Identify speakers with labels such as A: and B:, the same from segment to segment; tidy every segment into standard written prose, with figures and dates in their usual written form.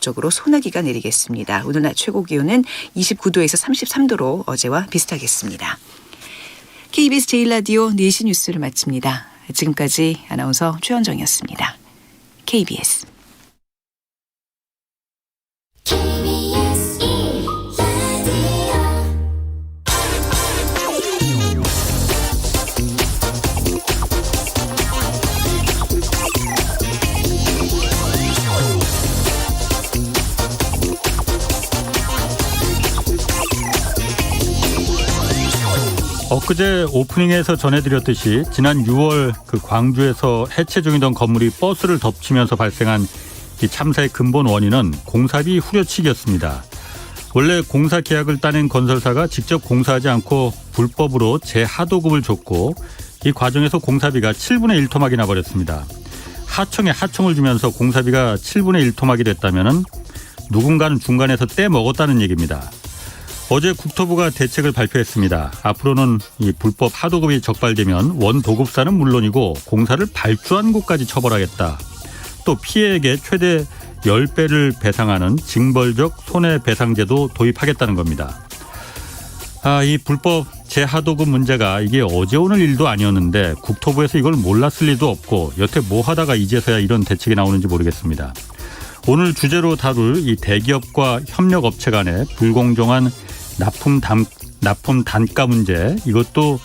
A: 전국적으로 소나기가 내리겠습니다. 오늘 낮 최고 기온은 29도에서 33도로 어제와 비슷하겠습니다. KBS 제1라디오 4시 뉴스를 마칩니다. 지금까지 아나운서 최원정이었습니다. KBS
B: 엊그제 오프닝에서 전해드렸듯이 지난 6월 그 광주에서 해체 중이던 건물이 버스를 덮치면서 발생한 이 참사의 근본 원인은 공사비 후려치기였습니다. 원래 공사 계약을 따낸 건설사가 직접 공사하지 않고 불법으로 재하도급을 줬고 이 과정에서 공사비가 7분의 1 토막이 나버렸습니다. 하청에 하청을 주면서 공사비가 7분의 1 토막이 됐다면 누군가는 중간에서 떼먹었다는 얘기입니다. 어제 국토부가 대책을 발표했습니다. 앞으로는 이 불법 하도급이 적발되면 원도급사는 물론이고 공사를 발주한 곳까지 처벌하겠다. 또 피해액의 최대 10배를 배상하는 징벌적 손해배상제도 도입하겠다는 겁니다. 이 불법 재하도급 문제가 이게 어제 오늘 일도 아니었는데 국토부에서 이걸 몰랐을 리도 없고 여태 뭐 하다가 이제서야 이런 대책이 나오는지 모르겠습니다. 오늘 주제로 다룰 이 대기업과 협력업체 간의 불공정한 납품 단가 문제, 이것도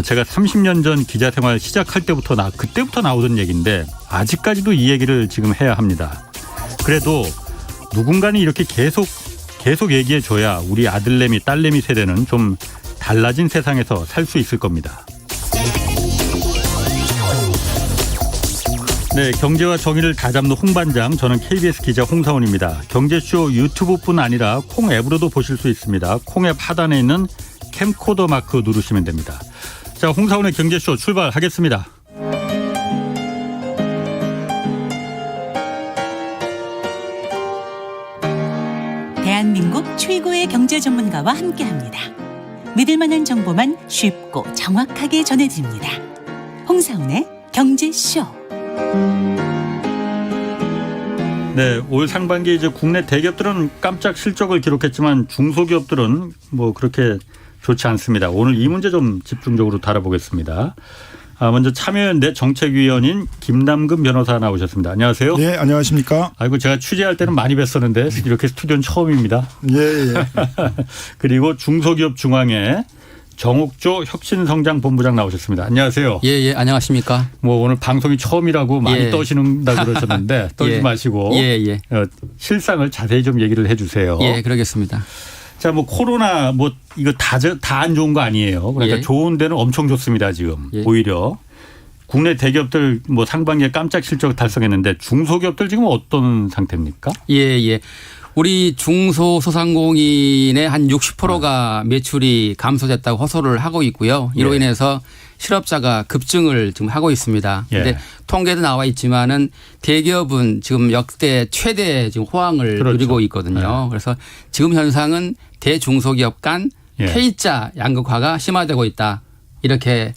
B: 제가 30년 전 기자생활 시작할 때부터 그때부터 나오던 얘기인데 아직까지도 이 얘기를 지금 해야 합니다. 그래도 누군가는 이렇게 계속 얘기해줘야 우리 아들내미 딸내미 세대는 좀 달라진 세상에서 살 수 있을 겁니다. 네, 경제와 정의를 다잡는 홍반장, 저는 KBS 기자 홍사원입니다. 경제쇼 유튜브뿐 아니라 콩 앱으로도 보실 수 있습니다. 콩 앱 하단에 있는 캠코더 마크 누르시면 됩니다. 자, 홍사원의 경제쇼 출발하겠습니다.
C: 대한민국 최고의 경제 전문가와 함께합니다. 믿을 만한 정보만 쉽고 정확하게 전해드립니다. 홍사원의 경제쇼.
B: 네, 올 상반기 이제 국내 대기업들은 깜짝 실적을 기록했지만 중소기업들은 뭐 그렇게 좋지 않습니다. 오늘 이 문제 좀 집중적으로 다뤄보겠습니다. 먼저 참여연대 정책위원인 김남근 변호사 나오셨습니다. 안녕하세요.
D: 네, 안녕하십니까.
B: 아이고, 제가 취재할 때는 많이 뵀었는데 이렇게 스튜디오는 처음입니다.
D: 예.
B: 그리고 중소기업 중앙회 정옥조 혁신성장본부장 나오셨습니다. 안녕하세요.
E: 예, 안녕하십니까.
B: 뭐 오늘 방송이 처음이라고 많이 떠신다 그러셨는데 떨지 마시고 실상을 자세히 좀 얘기를 해 주세요.
E: 예, 그러겠습니다.
B: 자, 뭐 코로나 뭐 이거 다 안 좋은 거 아니에요. 그러니까 좋은 데는 엄청 좋습니다, 지금. 오히려. 국내 대기업들 뭐 상반기에 깜짝 실적 달성했는데 중소기업들 지금 어떤 상태입니까?
E: 예. 우리 중소소상공인의 한 60%가 매출이 감소됐다고 호소를 하고 있고요. 이로 인해서 실업자가 급증을 지금 하고 있습니다. 그런데 통계도 나와 있지만은 대기업은 지금 역대 최대 지금 호황을 누리고 있거든요. 그래서 지금 현상은 대중소기업 간 K자 양극화가 심화되고 있다. 이렇게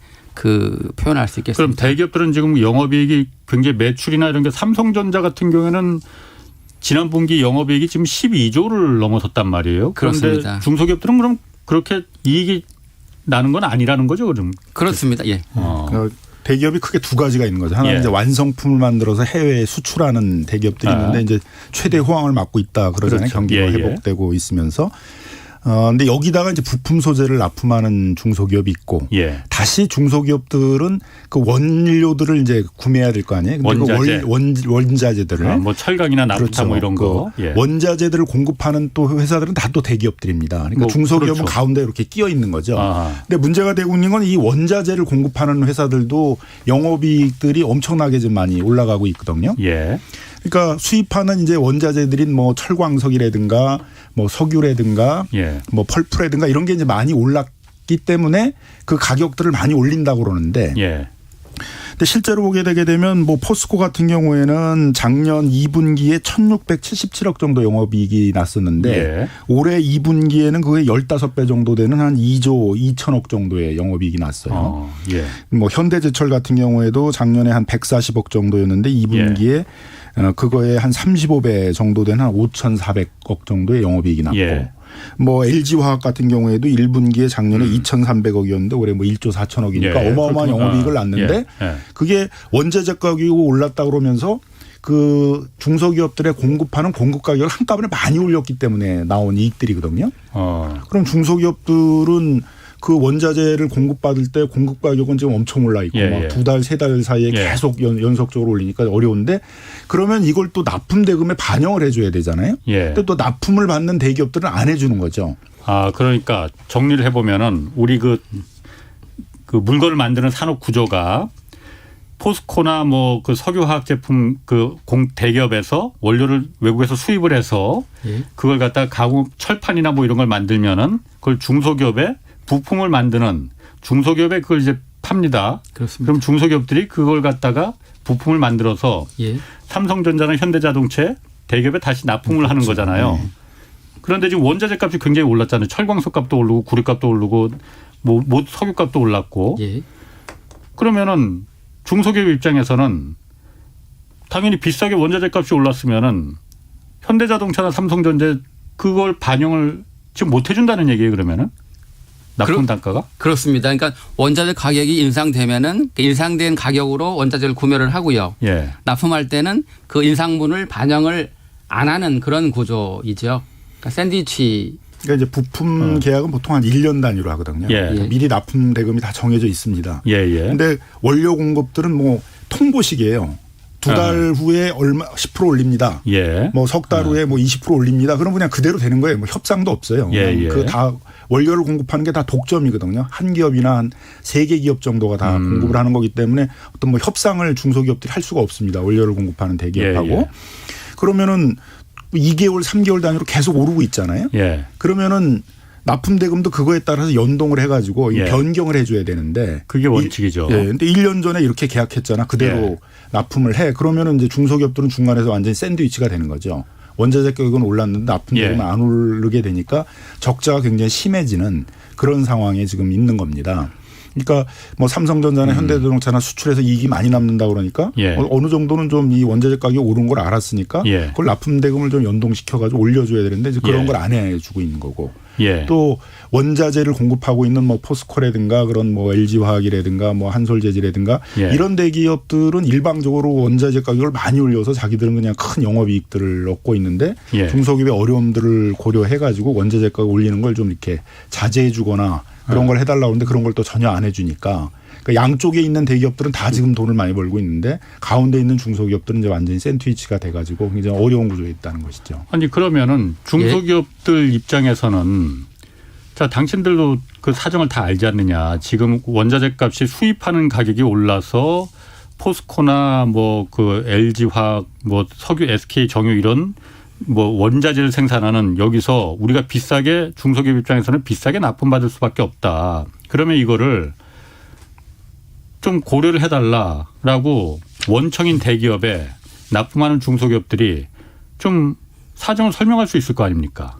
E: 표현할 수 있겠습니다.
B: 그럼 대기업들은 지금 영업이익이 굉장히 매출이나 이런 게 삼성전자 같은 경우에는 지난 분기 영업이익이 지금 12조를 넘어섰단 말이에요. 그런데
E: 그렇습니다.
B: 중소기업들은 그럼 그렇게 이익이 나는 건 아니라는 거죠, 그럼?
E: 그렇습니다. 예.
D: 대기업이 크게 두 가지가 있는 거죠. 하나는 이제 완성품을 만들어서 해외에 수출하는 대기업들이 있는데 이제 최대 호황을 맞고 있다 그러잖아요. 경기가 회복되고 있으면서. 근데 여기다가 이제 부품 소재를 납품하는 중소기업이 있고 다시 중소기업들은 그 원료들을 이제 구매해야 될 거 아니에요. 근데 원자재들을
B: 뭐 철강이나 나프타 뭐 이런 거
D: 원자재들을 공급하는 또 회사들은 다 또 대기업들입니다. 그러니까 중소기업은 가운데 이렇게 끼어 있는 거죠. 근데 문제가 되고 있는 건 이 원자재를 공급하는 회사들도 영업이익들이 엄청나게 좀 많이 올라가고 있거든요. 그러니까 수입하는 이제 원자재들인 뭐 철광석이라든가 뭐 석유라든가 뭐 펄프라든가 이런 게 이제 많이 올랐기 때문에 그 가격들을 많이 올린다고 그러는데 근데 실제로 보게 되게 되면 뭐 포스코 같은 경우에는 작년 2분기에 1,677억 정도 영업이익이 났었는데
B: 예.
D: 올해 2분기에는 그게 15배 정도 되는 한 2조 2천억 정도의 영업이익이 났어요.
B: 예.
D: 뭐 현대제철 같은 경우에도 작년에 한 140억 정도였는데 2분기에 그거에 한 35배 정도 되는 한 5,400억 정도의 영업이익이 났고
B: 예.
D: 뭐 LG화학 같은 경우에도 1분기에 작년에 2,300억이었는데 올해 뭐 1조 4천억이니까
B: 예.
D: 어마어마한 영업이익을 났는데 그게 원자재 가격이 올랐다 그러면서 그 중소기업들의 공급하는 공급 가격을 한꺼번에 많이 올렸기 때문에 나온 이익들이거든요. 그럼 중소기업들은 그 원자재를 공급받을 때 공급 가격은 지금 엄청 올라 있고 막 2달, 3달 사이에 계속 연속적으로 올리니까 어려운데 그러면 이걸 또 납품 대금에 반영을 해줘야 되잖아요. 근데 또 납품을 받는 대기업들은 안 해주는 거죠.
B: 아, 그러니까 정리를 해보면은 우리 그 물건을 만드는 산업 구조가 포스코나 뭐 그 석유화학 제품 그 대기업에서 원료를 외국에서 수입을 해서 그걸 갖다 가공 철판이나 뭐 이런 걸 만들면은 그걸 중소기업에 부품을 만드는 중소기업에 그걸 이제 팝니다.
E: 그렇습니다.
B: 그럼 중소기업들이 그걸 갖다가 부품을 만들어서 삼성전자나 현대자동차 대기업에 다시 납품을 하는 거잖아요. 그런데 지금 원자재 값이 굉장히 올랐잖아요. 철광석 값도 오르고 구리값도 오르고 뭐 석유값도 올랐고. 그러면은 중소기업 입장에서는 당연히 비싸게 원자재 값이 올랐으면은 현대자동차나 삼성전자 그걸 반영을 지금 못 해준다는 얘기예요. 그러면은 납품 단가가?
E: 그렇습니다. 그러니까 원자재 가격이 인상되면은 그 인상된 가격으로 원자재를 구매를 하고요. 납품할 때는 그 인상분을 반영을 안 하는 그런 구조이죠. 그러니까 샌드위치.
D: 그러니까 이제 부품 계약은 보통 한 1년 단위로 하거든요. 미리 납품 대금이 다 정해져 있습니다. 그런데 원료 공급들은 뭐 통보식이에요. 2달 후에 얼마 10% 올립니다. 뭐 석 달 후에 뭐 20% 올립니다. 그럼 그냥 그대로 되는 거예요. 뭐 협상도 없어요. 그 다 원료를 공급하는 게 다 독점이거든요. 한 기업이나 한 3개 기업 정도가 다 공급을 하는 거기 때문에 어떤 뭐 협상을 중소기업들이 할 수가 없습니다. 원료를 공급하는 대기업하고. 그러면은 2개월, 3개월 단위로 계속 오르고 있잖아요. 그러면은 납품 대금도 그거에 따라서 연동을 해가지고 변경을 해줘야 되는데
B: 그게 원칙이죠.
D: 근데 1년 전에 이렇게 계약했잖아. 그대로 납품을 해. 그러면은 이제 중소기업들은 중간에서 완전히 샌드위치가 되는 거죠. 원자재 가격은 올랐는데 납품 대금은 안 오르게 되니까 적자가 굉장히 심해지는 그런 상황에 지금 있는 겁니다. 그러니까 뭐 삼성전자나 현대자동차나 수출해서 이익이 많이 남는다 그러니까 어느 정도는 좀 이 원자재 가격이 오른 걸 알았으니까 그걸 납품 대금을 좀 연동시켜 가지고 올려줘야 되는데 이제 그런 걸 안 해주고 있는 거고 또 원자재를 공급하고 있는 뭐 포스코라든가 그런 뭐 LG화학이라든가 뭐 한솔재질이라든가 이런 대기업들은 일방적으로 원자재 가격을 많이 올려서 자기들은 그냥 큰 영업이익들을 얻고 있는데 중소기업의 어려움들을 고려해 가지고 원자재 가격 올리는 걸 좀 이렇게 자제해 주거나 그런 걸 해달라고 하는데 그런 걸 또 전혀 안 해주니까 그러니까 양쪽에 있는 대기업들은 다 지금 돈을 많이 벌고 있는데 가운데 있는 중소기업들은 이제 완전히 샌드위치가 돼가지고 굉장히 어려운 구조에 있다는 것이죠.
B: 아니 그러면은 중소기업들 입장에서는 자 당신들도 그 사정을 다 알지 않느냐. 지금 원자재 값이 수입하는 가격이 올라서 포스코나 뭐 그 LG화학 뭐 석유 SK 정유 이런 뭐 원자재를 생산하는 여기서 우리가 비싸게 중소기업 입장에서는 비싸게 납품받을 수밖에 없다. 그러면 이거를 좀 고려를 해달라라고 원청인 대기업에 납품하는 중소기업들이 좀 사정을 설명할 수 있을 거 아닙니까?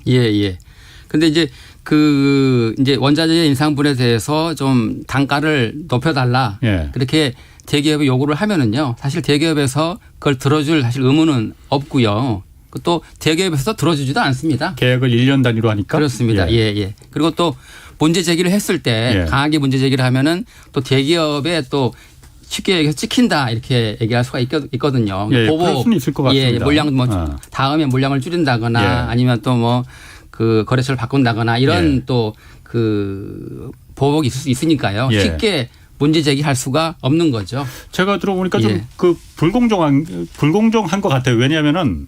E: 근데 이제 이제 원자재 인상분에 대해서 좀 단가를 높여달라. 그렇게 대기업이 요구를 하면은요. 사실 대기업에서 그걸 들어줄 사실 의무는 없고요. 또 대기업에서도 들어주지도 않습니다.
B: 계약을 1년 단위로 하니까.
E: 그렇습니다. 그리고 또 문제 제기를 했을 때 강하게 문제 제기를 하면은 또 대기업에 또 쉽게 얘기해서 찍힌다 이렇게 얘기할 수가 있거든요.
B: 그럴 수는 있을 것 같습니다.
E: 물량 뭐 다음에 물량을 줄인다거나 아니면 또 뭐 그 거래처를 바꾼다거나 이런 또 그 보복이 있을 수 있으니까요. 쉽게 문제 제기할 수가 없는 거죠.
B: 제가 들어보니까 좀 그 불공정한 것 같아요. 왜냐하면은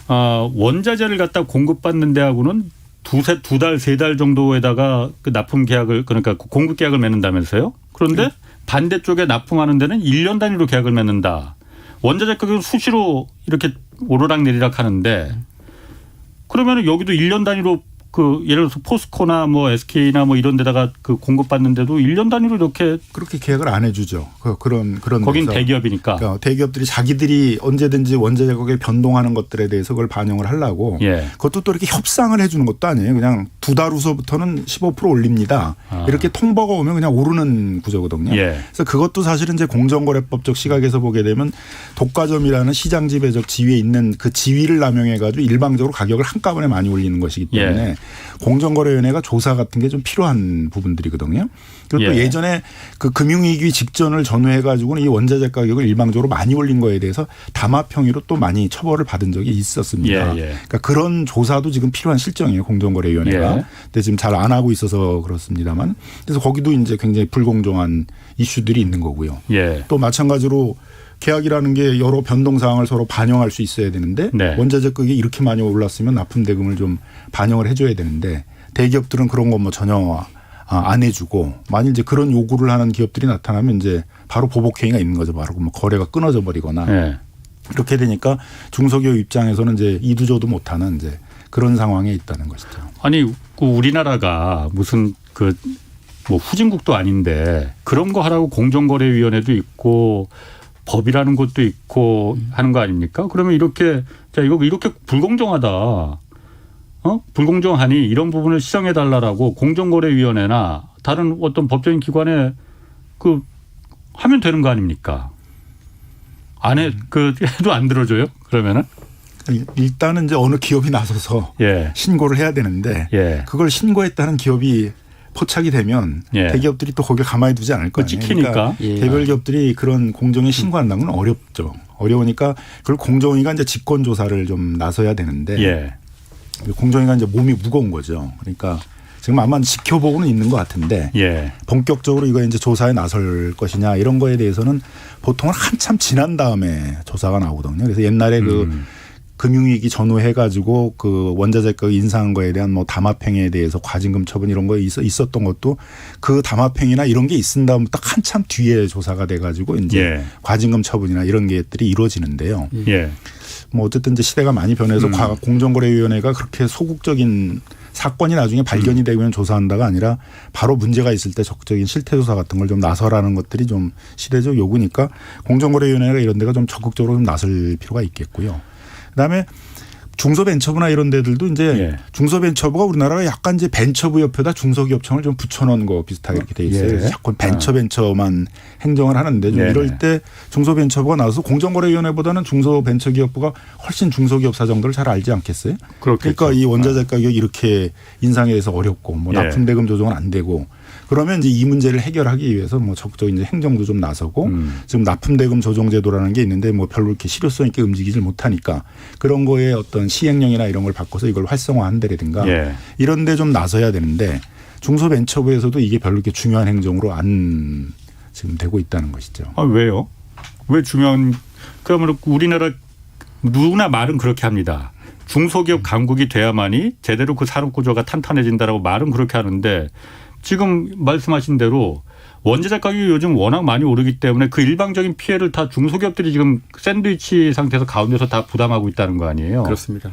B: 원자재를 갖다 공급받는 데하고는 두 달, 세 달 정도에다가 그 납품 계약을 그러니까 공급 계약을 맺는다면서요. 그런데 반대쪽에 납품하는 데는 1년 단위로 계약을 맺는다. 원자재 가격은 수시로 이렇게 오르락내리락 하는데 그러면 여기도 1년 단위로 그 예를 들어서 포스코나 뭐 SK나 뭐 이런 데다가 그 공급받는데도 1년 단위로 이렇게
D: 그렇게 계약을 안 해주죠. 그런
B: 거긴
D: 데서.
B: 대기업이니까.
D: 그러니까 대기업들이 자기들이 언제든지 원자재 가격에 변동하는 것들에 대해서 그걸 반영을 하려고
B: 예.
D: 그것도 또 이렇게 협상을 해주는 것도 아니에요. 그냥 2달 후서부터는 15% 올립니다. 이렇게 통보가 오면 그냥 오르는 구조거든요.
B: 예.
D: 그래서 그것도 사실은 이제 공정거래법적 시각에서 보게 되면 독과점이라는 시장 지배적 지위에 있는 그 지위를 남용해 가지고 일방적으로 가격을 한꺼번에 많이 올리는 것이기 때문에
B: 예.
D: 공정거래위원회가 조사 같은 게 좀 필요한 부분들이거든요. 그리고 또
B: 예.
D: 예전에 그 금융위기 직전을 전후해 가지고는 이 원자재 가격을 일방적으로 많이 올린 거에 대해서 담합행위로 또 많이 처벌을 받은 적이 있었습니다.
B: 예, 예.
D: 그러니까 그런 조사도 지금 필요한 실정이에요. 공정거래위원회가.
B: 예.
D: 근데 지금 잘 안 하고 있어서 그렇습니다만. 그래서 거기도 이제 굉장히 불공정한 이슈들이 있는 거고요.
B: 예.
D: 또 마찬가지로 계약이라는 게 여러 변동 사항을 서로 반영할 수 있어야 되는데
B: 네.
D: 원자재 가격이 이렇게 많이 올랐으면 납품 대금을 좀 반영을 해줘야 되는데 대기업들은 그런 거 뭐 전혀 안 해주고 만일 이제 그런 요구를 하는 기업들이 나타나면 이제 바로 보복행위가 있는 거죠. 바로 뭐 거래가 끊어져 버리거나
B: 예.
D: 이렇게 되니까 중소기업 입장에서는 이제 이도저도 못하는 이제 그런 상황에 있다는 것이죠.
B: 아니 그 우리나라가 무슨 그 뭐 후진국도 아닌데 그런 거 하라고 공정거래위원회도 있고 법이라는 것도 있고 하는 거 아닙니까? 그러면 이렇게 자 이거 이렇게 불공정하다. 불공정하니 이런 부분을 시정해 달라라고 공정거래위원회나 다른 어떤 법적인 기관에 그 하면 되는 거 아닙니까? 안에 그 해도 안 들어줘요? 그러면은
D: 일단은 이제 어느 기업이 나서서
B: 예.
D: 신고를 해야 되는데
B: 예.
D: 그걸 신고했다는 기업이 포착이 되면
B: 예.
D: 대기업들이 또 거기를 가만히 두지 않을 거 아니에요.
B: 찍히니까.
D: 그러니까
E: 예.
D: 개별 기업들이 그런 공정에 신고한다는 건 어렵죠. 어려우니까 그걸 공정위가 이제 직권 조사를 좀 나서야 되는데
B: 예.
D: 공정위가 이제 몸이 무거운 거죠. 그러니까 지금 아마 지켜보고는 있는 것 같은데
B: 예.
D: 본격적으로 이거 이제 조사에 나설 것이냐 이런 거에 대해서는 보통은 한참 지난 다음에 조사가 나오거든요. 그래서 옛날에 그 금융위기 전후해 가지고 그 원자재 가격 인상한 거에 대한 뭐 담합행위에 대해서 과징금 처분 이런 거 있었던 것도 그 담합행위나 이런 게 있은 다음부터 한참 뒤에 조사가 돼 가지고 이제
B: 예.
D: 과징금 처분이나 이런 것들이 이루어지는데요.
B: 예.
D: 뭐 어쨌든 이제 시대가 많이 변해서 공정거래위원회가 그렇게 소극적인 사건이 나중에 발견이 되면 조사한다가 아니라 바로 문제가 있을 때 적극적인 실태조사 같은 걸 좀 나서라는 것들이 좀 시대적 요구니까 공정거래위원회가 이런 데가 좀 적극적으로 좀 나설 필요가 있겠고요. 그다음에 중소벤처부나 이런 데들도 이제
B: 예.
D: 중소벤처부가 우리나라가 약간 이제 벤처부 옆에다 중소기업청을 좀 붙여놓은 거 비슷하게 이렇게 돼 있어요.
B: 예.
D: 그래서 자꾸 벤처만 행정을 하는데 좀
B: 예.
D: 이럴 때 중소벤처부가 나와서 공정거래위원회보다는 중소벤처기업부가 훨씬 중소기업 사정들을 잘 알지 않겠어요?
B: 그렇겠죠.
D: 그러니까 이 원자재 가격이 이렇게 인상에 대해서 어렵고 뭐
B: 예.
D: 납품대금 조정은 안 되고 그러면 이제 이 문제를 해결하기 위해서 뭐 적극적인 이제 행정도 좀 나서고 지금 납품대금 조정제도라는 게 있는데 뭐 별로 이렇게 실효성 있게 움직이질 못하니까 그런 거에 어떤 시행령이나 이런 걸 바꿔서 이걸 활성화한다든가
B: 예.
D: 이런 데 좀 나서야 되는데 중소벤처부에서도 이게 별로 이렇게 중요한 행정으로 안 지금 되고 있다는 것이죠.
B: 아, 왜요? 왜 중요한 그러면 우리나라 누구나 말은 그렇게 합니다. 중소기업 강국이 돼야만이 제대로 그 산업 구조가 탄탄해진다라고 말은 그렇게 하는데 지금 말씀하신 대로 원자재 가격이 요즘 워낙 많이 오르기 때문에 그 일방적인 피해를 다 중소기업들이 지금 샌드위치 상태에서 가운데서 다 부담하고 있다는 거 아니에요?
E: 그렇습니다.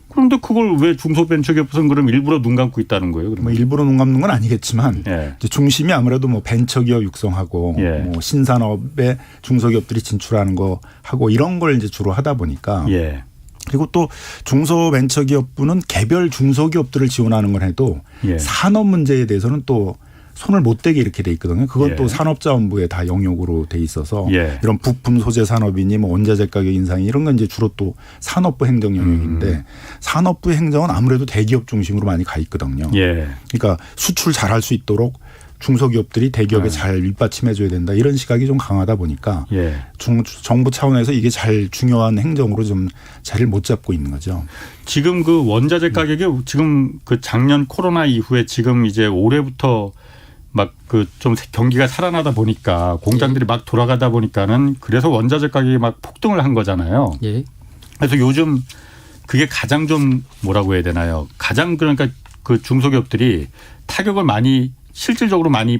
B: 그런데 그걸 왜 중소벤처기업은 그럼 일부러 눈 감고 있다는 거예요? 그러면?
D: 뭐 일부러 눈 감는 건 아니겠지만
B: 예.
D: 이제 중심이 아무래도 뭐 벤처기업 육성하고
B: 예.
D: 뭐 신산업에 중소기업들이 진출하는 거 하고 이런 걸 이제 주로 하다 보니까
B: 예.
D: 그리고 또 중소벤처기업부는 개별 중소기업들을 지원하는 건 해도
B: 예.
D: 산업 문제에 대해서는 또 손을 못 대게 이렇게 돼 있거든요. 그건
B: 예.
D: 또 산업자원부에 다 영역으로 돼 있어서
B: 예.
D: 이런 부품 소재 산업이니 뭐 원자재 가격 인상이 이런 건 이제 주로 또 산업부 행정 영역인데 산업부 행정은 아무래도 대기업 중심으로 많이 가 있거든요.
B: 예.
D: 그러니까 수출 잘할 수 있도록 중소기업들이 대기업에 잘 밑받침해 줘야 된다. 이런 시각이 좀 강하다 보니까
B: 예.
D: 정부 차원에서 이게 잘 중요한 행정으로 좀 자리를 못 잡고 있는 거죠.
B: 지금 그 원자재 가격이 지금 그 작년 코로나 이후에 지금 이제 올해부터 막 그 좀 경기가 살아나다 보니까 공장들이 막 돌아가다 보니까는 그래서 원자재 가격이 막 폭등을 한 거잖아요.
E: 예.
B: 그래서 요즘 그게 가장 좀 뭐라고 해야 되나요? 가장 그러니까 그 중소기업들이 타격을 많이 실질적으로 많이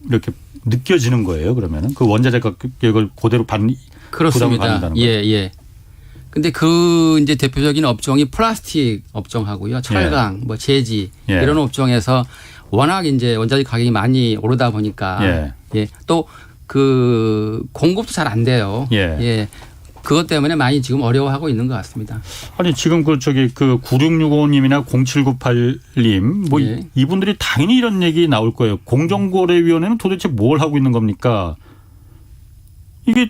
B: 이렇게 느껴지는 거예요. 그러면은 그 원자재 가격을 그대로 부담을
E: 그렇습니다.
B: 받는다는
E: 예,
B: 거예요.
E: 예. 근데 그 이제 대표적인 업종이 플라스틱 업종하고요. 철강, 뭐 제지 이런 업종에서 워낙 이제 원자재 가격이 많이 오르다 보니까 또 그 공급도 잘 안 돼요. 그것 때문에 많이 지금 어려워하고 있는 것 같습니다.
B: 아니 지금 그 저기 그 9665님이나 0798님 뭐 이분들이 당연히 이런 얘기 나올 거예요. 공정거래위원회는 도대체 뭘 하고 있는 겁니까? 이게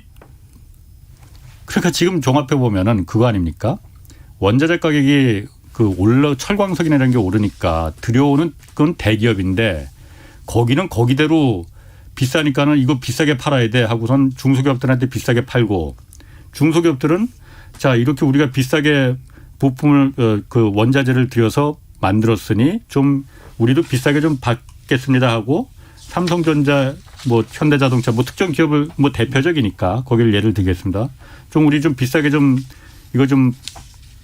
B: 그러니까 지금 종합해 보면은 그거 아닙니까? 원자재 가격이 그 철광석이나 이런 게 오르니까 들여오는 그건 대기업인데 거기는 거기대로 비싸니까는 이거 비싸게 팔아야 돼 하고선 중소기업들한테 비싸게 팔고 중소기업들은 자 이렇게 우리가 비싸게 부품을 그 원자재를 들여서 만들었으니 좀 우리도 비싸게 좀 받겠습니다 하고 삼성전자 뭐 현대자동차 뭐 특정 기업을 뭐 대표적이니까 거기를 예를 들겠습니다. 좀 우리 좀 비싸게 좀 이거 좀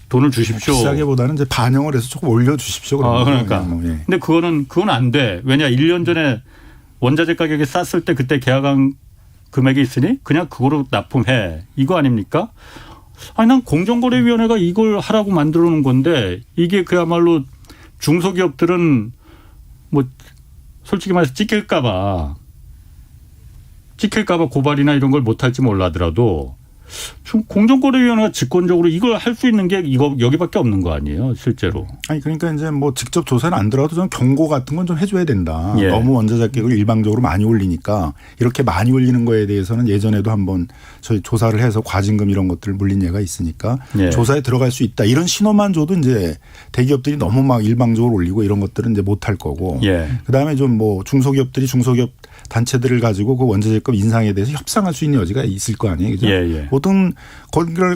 B: 돈을 주십시오.
D: 비싸게보다는 이제 반영을 해서 조금 올려주십시오.
B: 그러니까. 근데 그건 안 돼. 왜냐 1년 전에 원자재 가격이 쌌을 때 그때 계약한 금액이 있으니 그냥 그거로 납품해. 이거 아닙니까? 아니 난 공정거래위원회가 이걸 하라고 만들어 놓은 건데 이게 그야말로 중소기업들은 뭐 솔직히 말해서 찍힐까 봐 고발이나 이런 걸 못할지 몰라더라도 공정거래위원회가 직권적으로 이걸 할 수 있는 게 여기밖에 없는 거 아니에요, 실제로.
D: 아니 그러니까 이제 뭐 직접 조사는 안 들어가도 좀 경고 같은 건 좀 해줘야 된다. 너무 원자재 가격을 일방적으로 많이 올리니까 이렇게 많이 올리는 거에 대해서는 예전에도 한번 저희 조사를 해서 과징금 이런 것들을 물린 예가 있으니까 조사에 들어갈 수 있다. 이런 신호만 줘도 이제 대기업들이 너무 막 일방적으로 올리고 이런 것들은 이제 못할 거고. 그다음에 좀 뭐 중소기업들이 중소기업 단체들을 가지고 그 원자재값 인상에 대해서 협상할 수 있는 여지가 있을 거 아니에요. 그죠? 보통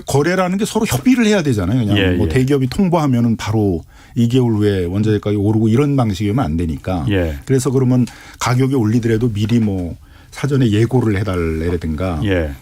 D: 거래라는 게 서로 협의를 해야 되잖아요. 그냥 뭐 대기업이 통보하면은 바로 2개월 후에 원자재 가격이 오르고 이런 방식이면 안 되니까. 그래서 그러면 가격이 올리더라도 미리 뭐 사전에 예고를 해달라든가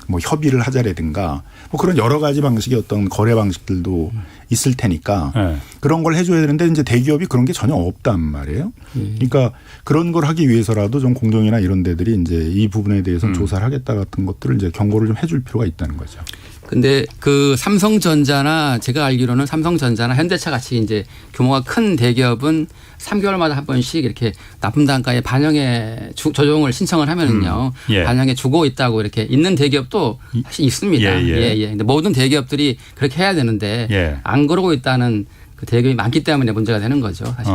D: 뭐 협의를 하자라든가 뭐 그런 여러 가지 방식의 어떤 거래 방식들도 있을 테니까 그런 걸 해줘야 되는데 이제 대기업이 그런 게 전혀 없단 말이에요. 그러니까 그런 걸 하기 위해서라도 좀 공정이나 이런 데들이 이제 이 부분에 대해서 조사를 하겠다 같은 것들을 이제 경고를 좀 해줄 필요가 있다는 거죠.
E: 근데 그 삼성전자나 제가 알기로는 삼성전자나 현대차 같이 이제 규모가 큰 대기업은 3개월마다 한 번씩 이렇게 납품 단가에 반영해 조정을 신청을 하면은요. 반영해 주고 있다고 이렇게 있는 대기업도 사실 있습니다. 근데 모든 대기업들이 그렇게 해야 되는데 안 그러고 있다는 그 대기업이 많기 때문에 문제가 되는 거죠. 사실.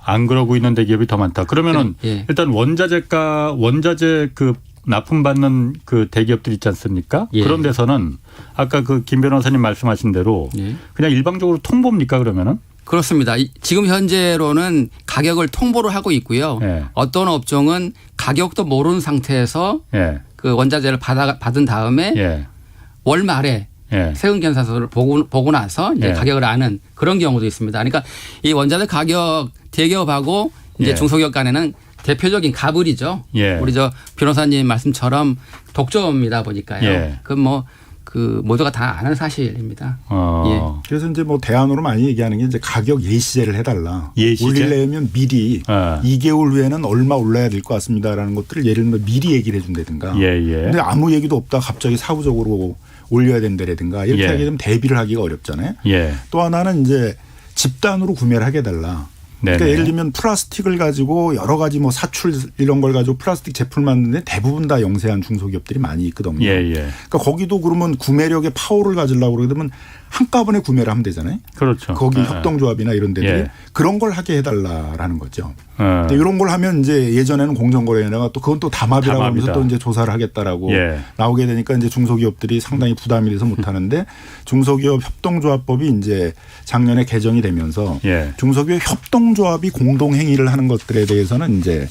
B: 안 그러고 있는 대기업이 더 많다. 그러면은 일단 원자재 그 납품받는 그 대기업들 있지 않습니까? 그런 데서는 아까 그 김 변호사님 말씀하신 대로 그냥 일방적으로 통보입니까 그러면은?
E: 그렇습니다. 지금 현재로는 가격을 통보를 하고 있고요. 어떤 업종은 가격도 모르는 상태에서 그 원자재를 받은 다음에 월 말에 세금 견사서를 보고 나서 이제 가격을 아는 그런 경우도 있습니다. 그러니까 이 원자재 가격 대기업하고 이제 중소기업 간에는 대표적인 가불이죠. 우리 저 변호사님 말씀처럼 독점이다 보니까요. 그 모두가 다 아는 사실입니다.
D: 그래서 이제 뭐 대안으로 많이 얘기하는 게 이제 가격 예시제를 해달라.
B: 예시제?
D: 올리려면 미리 2개월 후에는 얼마 올라야 될 것 같습니다라는 것들을 예를 들면 미리 얘기를 해준다든가. 근데 아무 얘기도 없다 갑자기 사후적으로 올려야 된다라든가 이렇게 하게 되면 대비를 하기가 어렵잖아요. 또 하나는 이제 집단으로 구매를 하게 해달라. 그러니까 예를 들면 플라스틱을 가지고 여러 가지 뭐 사출 이런 걸 가지고 플라스틱 제품을 만드는데 대부분 다 영세한 중소기업들이 많이 있거든요. 그러니까 거기도 그러면 구매력의 파워를 가지려고 그러면 한꺼번에 구매를 하면 되잖아요.
B: 그렇죠.
D: 거기 협동조합이나 이런 데들이 그런 걸 하게 해달라라는 거죠. 근데 이런 걸 하면 이제 예전에는 공정거래위원회가 또 그건 또 담합이라고 하면서 또 이제 조사를 하겠다라고 나오게 되니까 이제 중소기업들이 상당히 부담이 돼서 못 하는데 중소기업 협동조합법이 이제 작년에 개정이 되면서 중소기업 협동조합이 공동행위를 하는 것들에 대해서는 이제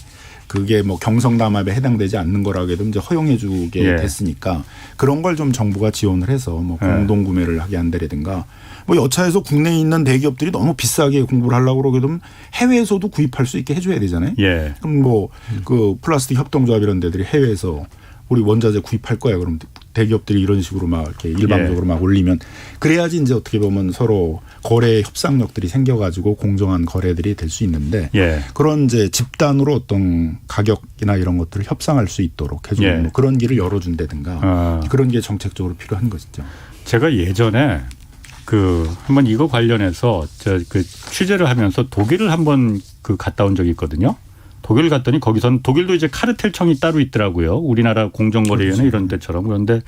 D: 그게 뭐 경성담합에 해당되지 않는 거라고 해도 이제 허용해 주게 됐으니까 그런 걸 좀 정부가 지원을 해서 뭐 공동구매를 하게 한다라든가 뭐 여차해서 국내에 있는 대기업들이 너무 비싸게 공부를 하려고 그러게 되면 해외에서도 구입할 수 있게 해줘야 되잖아요. 그럼 뭐 그 플라스틱 협동조합 이런 데들이 해외에서 우리 원자재 구입할 거야. 그럼 대기업들이 이런 식으로 막 이렇게 일방적으로 막 올리면 그래야지 이제 어떻게 보면 서로 거래 협상력들이 생겨가지고 공정한 거래들이 될 수 있는데 그런 이제 집단으로 어떤 가격이나 이런 것들을 협상할 수 있도록 해주는 뭐 그런 길을 열어준다든가 그런 게 정책적으로 필요한 것이죠.
B: 제가 예전에 한번 이거 관련해서 취재를 하면서 독일을 한번 갔다 온 적이 있거든요. 독일 갔더니 거기서는 독일도 이제 카르텔청이 따로 있더라고요. 우리나라 공정거래위원회
D: 그렇죠.
B: 이런 데처럼. 그런데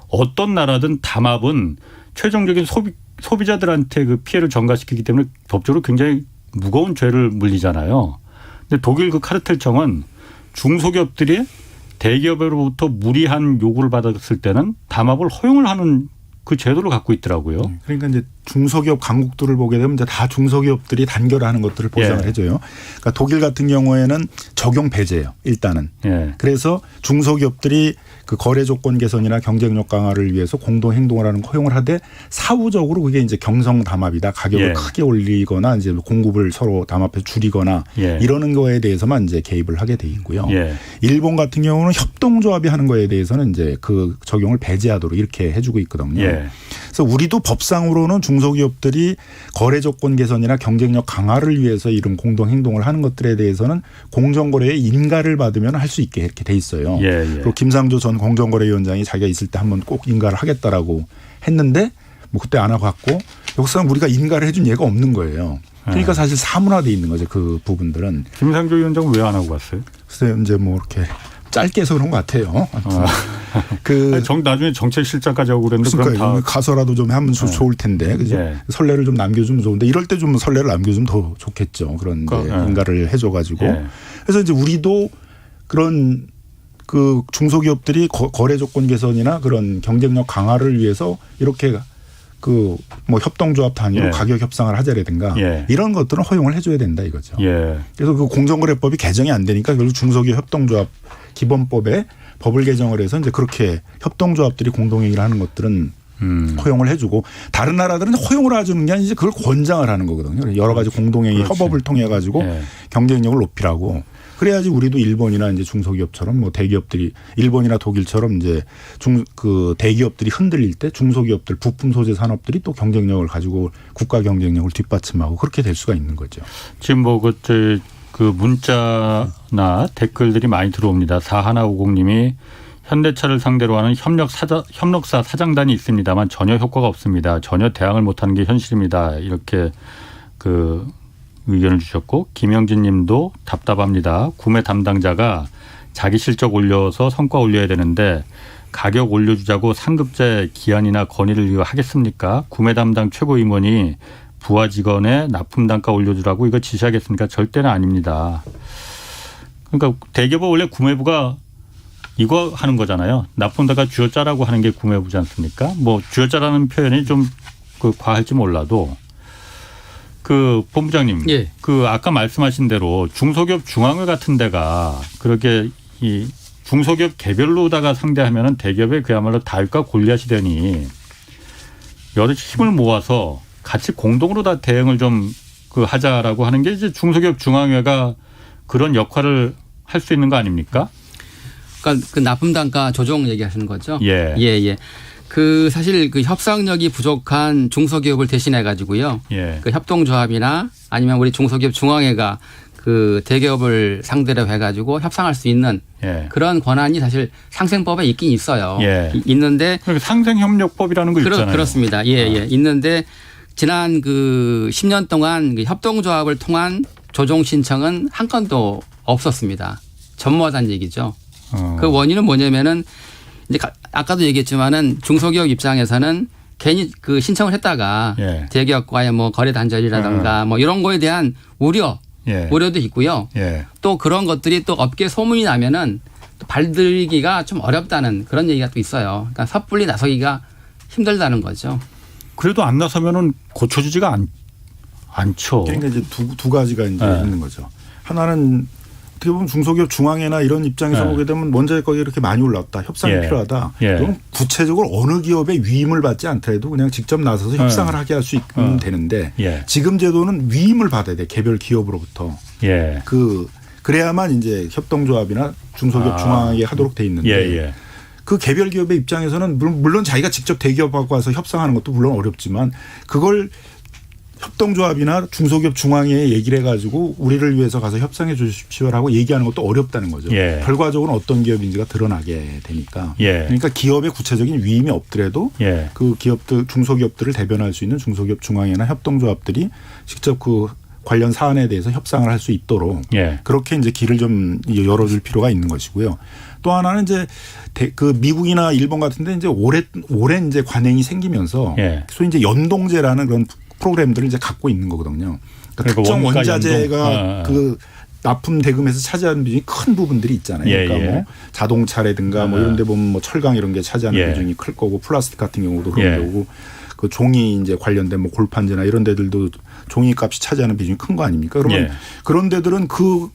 B: 어떤 나라든 담합은 최종적인 소비자들한테 그 피해를 전가시키기 때문에 법적으로 굉장히 무거운 죄를 물리잖아요. 근데 독일 그 카르텔청은 중소기업들이 대기업으로부터 무리한 요구를 받았을 때는 담합을 허용을 하는 그 제도를 갖고 있더라고요.
D: 그러니까 이제 중소기업 강국들을 보게 되면 이제 다 중소기업들이 단결하는 것들을 보장을 해줘요. 그러니까 독일 같은 경우에는 적용 배제예요. 일단은. 그래서 중소기업들이 그 거래 조건 개선이나 경쟁력 강화를 위해서 공동 행동을 하는 허용을 하되 사후적으로 그게 이제 경성 담합이다. 가격을 크게 올리거나 이제 공급을 서로 담합해서 줄이거나 이러는 거에 대해서만 이제 개입을 하게 돼 있고요. 일본 같은 경우는 협동조합이 하는 거에 대해서는 이제 그 적용을 배제하도록 이렇게 해주고 있거든요. 그래서 우리도 법상으로는 중소기업들이 거래 조건 개선이나 경쟁력 강화를 위해서 이런 공동 행동을 하는 것들에 대해서는 공정거래에 인가를 받으면 할 수 있게 이렇게 돼 있어요. 그리고 김상조 전 공정거래위원장이 자기가 있을 때 한번 꼭 인가를 하겠다라고 했는데 뭐 그때 안 하고 갔고 역사상 우리가 인가를 해준 예가 없는 거예요. 그러니까 사실 사문화돼 있는 거죠. 그 부분들은.
B: 김상조 위원장은 왜 안 하고 갔어요?
D: 글쎄요. 이제 뭐 이렇게 짧게 해서 그런 것 같아요.
B: 나중에 정책실장까지 하고 그랬는데
D: 그러니까 가서라도 좀 하면 좋을 텐데 그죠? 선례를 좀 남겨주면 좋은데 이럴 때 좀 선례를 남겨주면 더 좋겠죠. 그런 인가를 해줘가지고 그래서 이제 우리도 그런 그 중소기업들이 거래 조건 개선이나 그런 경쟁력 강화를 위해서 이렇게 그 뭐 협동조합 단위로 가격 협상을 하자라든가 이런 것들은 허용을 해줘야 된다 이거죠. 그래서 그 공정거래법이 개정이 안 되니까 결국 중소기업 협동조합 기본법에 법을 개정을 해서 이제 그렇게 협동조합들이 공동행위를 하는 것들은 허용을 해주고 다른 나라들은 허용을 해주는 게 아니라 이제 그걸 권장을 하는 거거든요. 여러 가지 공동행위 협업을 통해 가지고 경쟁력을 높이라고. 그래야지 우리도 일본이나 이제 중소기업처럼 뭐 대기업들이 일본이나 독일처럼 이제 그 대기업들이 흔들릴 때 중소기업들 부품 소재 산업들이 또 경쟁력을 가지고 국가 경쟁력을 뒷받침하고 그렇게 될 수가 있는 거죠.
B: 지금 뭐 그 문자나 댓글들이 많이 들어옵니다. 4150님이 현대차를 상대로 하는 협력사 사장단이 있습니다만 전혀 효과가 없습니다. 전혀 대항을 못하는 게 현실입니다. 이렇게 그 의견을 주셨고 김영진 님도 답답합니다. 구매 담당자가 자기 실적 올려서 성과 올려야 되는데 가격 올려주자고 상급자의 기한이나 건의를 하겠습니까? 구매 담당 최고임원이 부하 직원의 납품 단가 올려주라고 이거 지시하겠습니까? 절대는 아닙니다. 그러니까 대기업은 원래 구매부가 이거 하는 거잖아요. 납품 단가 쥐어짜라고 하는 게 구매부지 않습니까? 뭐 쥐어짜라는 표현이 좀 과할지 몰라도 그 본부장님, 그 아까 말씀하신 대로 중소기업 중앙회 같은 데가 그렇게 이 중소기업 개별로다가 상대하면은 대기업에 그야말로 다윗과 골리앗이 되니 여러 힘을 모아서 같이 공동으로 다 대응을 좀 하자라고 하는 게 이제 중소기업 중앙회가 그런 역할을 할 수 있는 거 아닙니까?
E: 그러니까 그 납품 단가 조정 얘기하시는 거죠? 예. 그 사실 그 협상력이 부족한 중소기업을 대신해 가지고요. 그 협동조합이나 아니면 우리 중소기업 중앙회가 그 대기업을 상대로 해 가지고 협상할 수 있는 그런 권한이 사실 상생법에 있긴 있어요. 있는데
B: 상생협력법이라는 거 있잖아요.
E: 그렇습니다. 있는데 지난 그 10년 동안 그 협동조합을 통한 조정 신청은 한 건도 없었습니다. 전무하다는 얘기죠. 그 원인은 뭐냐면은 이제 아까도 얘기했지만은 중소기업 입장에서는 괜히 그 신청을 했다가 대기업과의 뭐 거래 단절이라든가 뭐 이런 거에 대한 우려도 있고요. 또 그런 것들이 또 업계 소문이 나면은 또 발들기가 좀 어렵다는 그런 얘기가 또 있어요. 그러니까 섣불리 나서기가 힘들다는 거죠.
B: 그래도 안 나서면은 고쳐지지가 않죠.
D: 그러니까 이제 두 가지가 이제 있는 거죠. 하나는 어떻게 보면 중소기업 중앙회나 이런 입장에서 보게 되면 먼저 거기 이렇게 많이 올랐다. 협상이 필요하다. 그럼 구체적으로 어느 기업의 위임을 받지 않더라도 그냥 직접 나서서 협상을 하게 할 수 있으면 되는데 지금 제도는 위임을 받아야 돼. 개별 기업으로부터. 그래야만 이제 협동조합이나 중소기업 중앙회에 하도록 돼 있는데 그 개별 기업의 입장에서는 물론 자기가 직접 대기업하고 와서 협상하는 것도 물론 어렵지만 그걸 협동조합이나 중소기업 중앙회에 얘기를 해가지고 우리를 위해서 가서 협상해 주십시오라고 얘기하는 것도 어렵다는 거죠.
B: 예.
D: 결과적으로 어떤 기업인지가 드러나게 되니까.
B: 예.
D: 그러니까 기업의 구체적인 위임이 없더라도
B: 예.
D: 그 기업들 중소기업들을 대변할 수 있는 중소기업 중앙회나 협동조합들이 직접 그 관련 사안에 대해서 협상을 할 수 있도록
B: 예.
D: 그렇게 이제 길을 좀 열어줄 필요가 있는 것이고요. 또 하나는 이제 그 미국이나 일본 같은데 이제 오랜 이제 관행이 생기면서
B: 예.
D: 소위 이제 연동제라는 그런 프로그램들을 이제 갖고 있는 거거든요. 그러니까 특정
B: 원가
D: 원자재가 그 납품 대금에서 차지하는 비중이 큰 부분들이 있잖아요.
B: 예,
D: 그러니까
B: 예.
D: 뭐 자동차라든가 뭐 이런 데 보면 뭐 철강 이런 게 차지하는
B: 예.
D: 비중이 클 거고 플라스틱 같은 경우도 그런
B: 예.
D: 거고 그 종이 이제 관련된 뭐 골판지나 이런 데들도 종이 값이 차지하는 비중이 큰 거 아닙니까? 그러면
B: 예.
D: 그런 데들은 그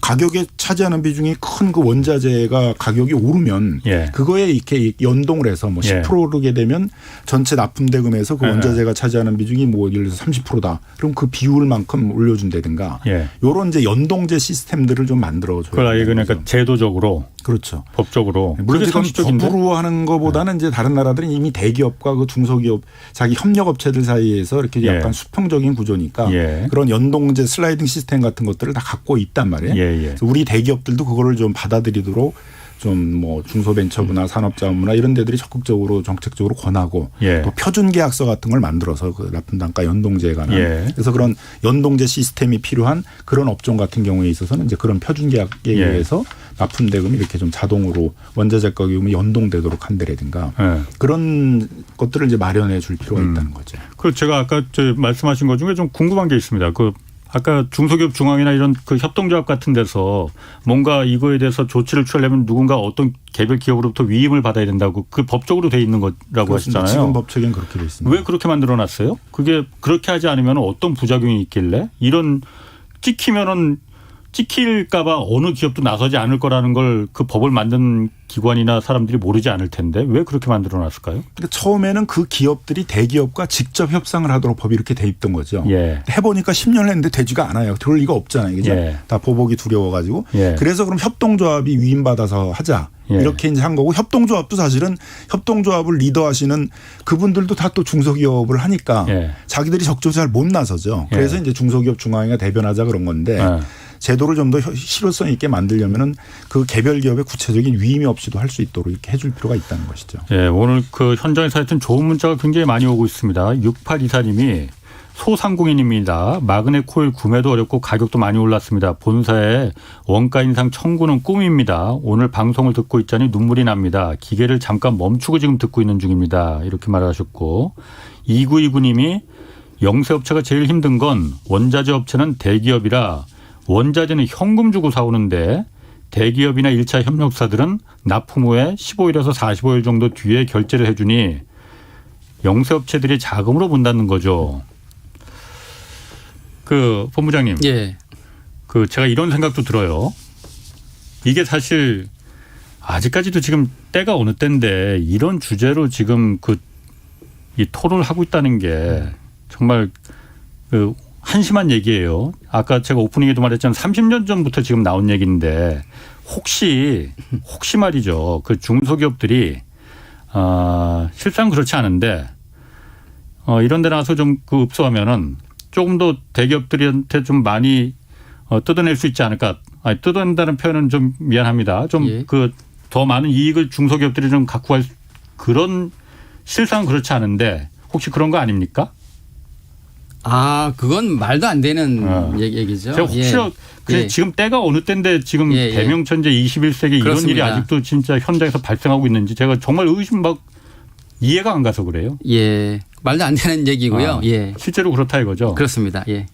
D: 가격에 차지하는 비중이 큰 그 원자재가 가격이 오르면
B: 예.
D: 그거에 이렇게 연동을 해서 뭐 10% 오르게 되면 전체 납품 대금에서 그 원자재가 차지하는 비중이 뭐 예를 들어서 30%다. 그럼 그 비율만큼 올려준다든가
B: 예.
D: 이런 이제 연동제 시스템들을 좀 만들어줘야
B: 그러니까 제도적으로
D: 그렇죠.
B: 법적으로
D: 물론
B: 그게
D: 이건
B: 상식적인데?
D: 법으로 하는 것보다는 이제 다른 나라들은 이미 대기업과 그 중소기업 자기 협력업체들 사이에서 이렇게
B: 예.
D: 약간 수평적인 구조니까
B: 예.
D: 그런 연동제 슬라이딩 시스템 같은 것들을 다 갖고 있단 말이에요.
B: 예.
D: 그래서 우리 대기업들도 그거를 좀 받아들이도록 좀 뭐 중소벤처부나 산업자원부나 이런 데들이 적극적으로 정책적으로 권하고
B: 예.
D: 또 표준 계약서 같은 걸 만들어서 그 납품 단가 연동제에 관한
B: 예.
D: 그래서 그런 연동제 시스템이 필요한 그런 업종 같은 경우에 있어서는 이제 그런 표준 계약에 의해서 납품 대금이 이렇게 좀 자동으로 원자재 가격이 연동되도록 한다라든가
B: 예.
D: 그런 것들을 이제 마련해 줄 필요가 있다는 거죠.
B: 그 제가 아까 말씀하신 것 중에 좀 궁금한 게 있습니다. 그 아까 중소기업 중앙이나 이런 그 협동조합 같은 데서 뭔가 이거에 대해서 조치를 취하려면 누군가 어떤 개별 기업으로부터 위임을 받아야 된다고 그 법적으로 돼 있는 거라고
D: 그렇습니다.
B: 하시잖아요.
D: 지금 법적인 그렇게 돼 있습니다.
B: 왜 그렇게 만들어놨어요? 그게 그렇게 하지 않으면 어떤 부작용이 있길래 이런 찍힐까 봐 어느 기업도 나서지 않을 거라는 걸 그 법을 만든 기관이나 사람들이 모르지 않을 텐데 왜 그렇게 만들어놨을까요?
D: 그러니까 처음에는 그 기업들이 대기업과 직접 협상을 하도록 법이 이렇게 돼 있던 거죠.
B: 예.
D: 해보니까 10년을 했는데 되지가 않아요. 그럴 리가 없잖아요. 그죠?
B: 예.
D: 다 보복이 두려워가지고.
B: 예.
D: 그래서 그럼 협동조합이 위임받아서 하자.
B: 예.
D: 이렇게 이제 한 거고 협동조합도 사실은 협동조합을 리더하시는 그분들도 다 또 중소기업을 하니까
B: 예.
D: 자기들이 적극적으로 잘 못 나서죠. 그래서
B: 예.
D: 이제 중소기업 중앙회가 대변하자 그런 건데
B: 예.
D: 제도를 좀 더 실효성 있게 만들려면은 그 개별 기업의 구체적인 위임이 없이도 할 수 있도록 이렇게 해줄 필요가 있다는 것이죠.
B: 예, 오늘 그 현장에서 하여튼 좋은 문자가 굉장히 많이 오고 있습니다. 6824님이 소상공인입니다. 마그넷 코일 구매도 어렵고 가격도 많이 올랐습니다. 본사에 원가 인상 청구는 꿈입니다. 오늘 방송을 듣고 있자니 눈물이 납니다. 기계를 잠깐 멈추고 지금 듣고 있는 중입니다. 이렇게 말하셨고 2929님이 영세업체가 제일 힘든 건 원자재 업체는 대기업이라 원자재는 현금 주고 사오는데 대기업이나 1차 협력사들은 납품 후에 15일에서 45일 정도 뒤에 결제를 해주니 영세업체들이 자금으로 본다는 거죠. 그 본부장님,
E: 예.
B: 그 제가 이런 생각도 들어요. 이게 사실 아직까지도 지금 때가 어느 때인데 이런 주제로 지금 이 토론을 하고 있다는 게 정말 그 한심한 얘기예요. 아까 제가 오프닝에도 말했지만 30년 전부터 지금 나온 얘기인데 혹시 말이죠. 그 중소기업들이 실상 그렇지 않은데 이런 데 나와서 좀 그 읍소하면은 조금 더 대기업들한테 좀 많이 뜯어낼 수 있지 않을까. 아니, 뜯어낸다는 표현은 좀 미안합니다. 좀
E: 예.
B: 더 많은 이익을 중소기업들이 좀 갖고 갈 그런 실상은 그렇지 않은데 혹시 그런 거 아닙니까?
E: 아, 그건 말도 안 되는 얘기죠.
B: 제가 혹시나
E: 예.
B: 지금 때가 어느 때인데 지금
E: 예, 예.
B: 대명천재 21세기 이런 일이
E: 그렇습니다.
B: 아직도 진짜 현장에서 발생하고 있는지 제가 정말 이해가 안 가서 그래요.
E: 예. 말도 안 되는 얘기고요. 예.
B: 실제로 그렇다 이거죠.
E: 그렇습니다. 예.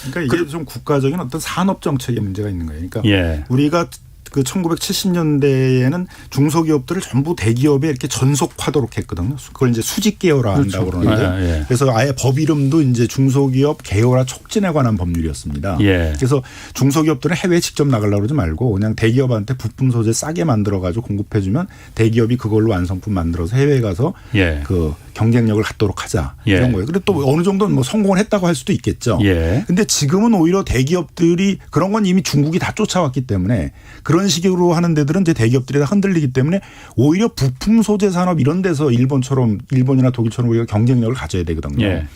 D: 그러니까 이게 좀 국가적인 어떤 산업 정책의 문제가 있는 거예요. 그러니까
B: 예.
D: 우리가 그 1970년대에는 중소기업들을 전부 대기업에 이렇게 전속화도록 했거든요. 그걸 이제 수직 계열화한다고
B: 그렇죠.
D: 그러는데
B: 예.
D: 그래서 아예 법 이름도 이제 중소기업 계열화 촉진에 관한 법률이었습니다.
B: 예.
D: 그래서 중소기업들은 해외에 직접 나가려고 그러지 말고 그냥 대기업한테 부품 소재 싸게 만들어 가지고 공급해주면 대기업이 그걸로 완성품 만들어서 해외에 가서
B: 예.
D: 그 경쟁력을 갖도록 하자
B: 예.
D: 이런 거예요. 그리고 또 어느 정도는 뭐 성공을 했다고 할 수도 있겠죠.
B: 예.
D: 근데 지금은 오히려 대기업들이 그런 건 이미 중국이 다 쫓아왔기 때문에 그런 식으로 하는 데들은 이제 대기업들이 다 흔들리기 때문에 오히려 부품 소재 산업 이런 데서 일본이나 독일처럼 우리가 경쟁력을 가져야 되거든요.
B: 예.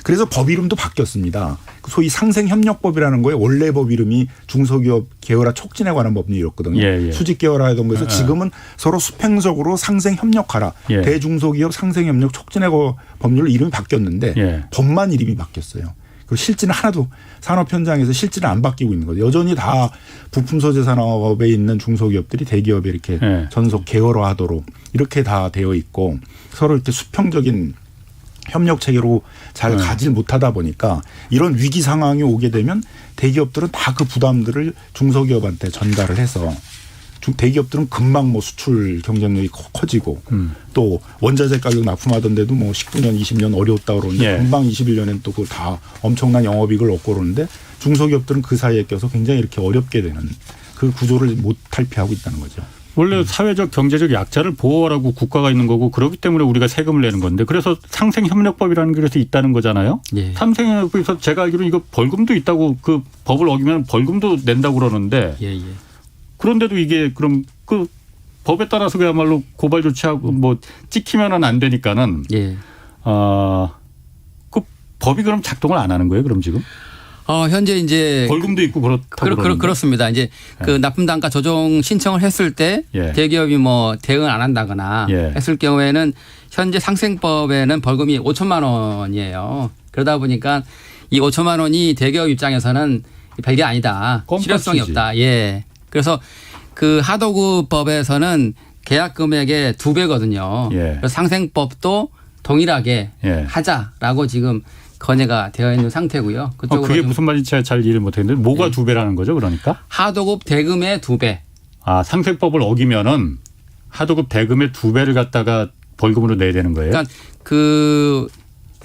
D: 그래서 법 이름도 바뀌었습니다. 소위 상생협력법이라는 거에 원래 법 이름이 중소기업 계열화 촉진에 관한 법률이었거든요.
B: 예, 예.
D: 수직 계열화하던 거에서 지금은 서로 수평적으로 상생협력하라.
B: 예.
D: 대중소기업 상생협력 촉진에 관한 법률로 이름이 바뀌었는데
B: 예.
D: 법만 이름이 바뀌었어요. 그리고 실질은 하나도 산업 현장에서 실질은 안 바뀌고 있는 거죠. 여전히 다 부품 소재 산업에 있는 중소기업들이 대기업에 이렇게
B: 예.
D: 전속 계열화하도록 이렇게 다 되어 있고 서로 이렇게 수평적인 협력 체계로 잘 가질 못하다 보니까 이런 위기 상황이 오게 되면 대기업들은 다 그 부담들을 중소기업한테 전달을 해서 대기업들은 금방 뭐 수출 경쟁력이 커지고 또 원자재 가격 납품하던데도 뭐 19년 20년 어려웠다 그러는데
B: 예.
D: 금방 21년엔 또 그걸 다 엄청난 영업이익을 얻고 그러는데 중소기업들은 그 사이에 껴서 굉장히 이렇게 어렵게 되는 그 구조를 못 탈피하고 있다는 거죠.
B: 원래 사회적 경제적 약자를 보호하라고 국가가 있는 거고 그렇기 때문에 우리가 세금을 내는 건데 그래서 상생협력법이라는 게 그래서 있다는 거잖아요.
E: 예.
B: 상생협력법에서 제가 알기로는 이거 벌금도 있다고 그 법을 어기면 벌금도 낸다고 그러는데
E: 예, 예.
B: 그런데도 이게 그럼 그 법에 따라서 그야말로 고발 조치하고 뭐 찍히면은 안 되니까는
E: 예.
B: 그 법이 그럼 작동을 안 하는 거예요? 그럼 지금
E: 현재 이제
B: 벌금도 있고 그렇다고
E: 그렇습니다. 이제 그 납품 단가 조정 신청을 했을 때
B: 예.
E: 대기업이 뭐 대응을 안 한다거나
B: 예.
E: 했을 경우에는 현재 상생법에는 벌금이 5천만 원이에요. 그러다 보니까 이 5천만 원이 대기업 입장에서는 별게 아니다.
B: 껌값이지.
E: 실효성이 없다. 예. 그래서 그 하도급 법에서는 계약 금액의 2배거든요.
B: 예.
E: 그래서 상생법도 동일하게
B: 예.
E: 하자라고 지금 건의가 되어 있는 상태고요. 그쪽으로
B: 그게
E: 좀
B: 무슨 말인지 제가 잘 이해를 못했는데 뭐가 2배라는 거죠? 그러니까
E: 하도급 대금의 2배.
B: 상생법을 어기면은 하도급 대금의 2배를 갖다가 벌금으로 내야 되는 거예요?
E: 그러니까 그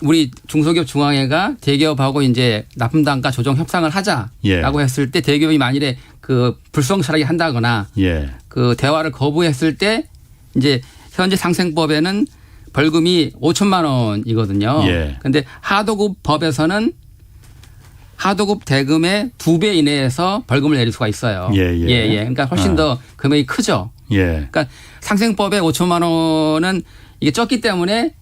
E: 우리 중소기업 중앙회가 대기업하고 이제 납품 단가 조정 협상을 하자라고
B: 예.
E: 했을 때 대기업이 만일에 그 불성실하게 한다거나
B: 예.
E: 그 대화를 거부했을 때 이제 현재 상생법에는 벌금이 5천만 원이거든요.
B: 예.
E: 그런데 하도급 법에서는 하도급 대금의 2배 이내에서 벌금을 내릴 수가 있어요.
B: 예, 예.
E: 그러니까 훨씬 더 금액이 크죠.
B: 예.
E: 그러니까 상생법의 5천만 원은 이게 적기 때문에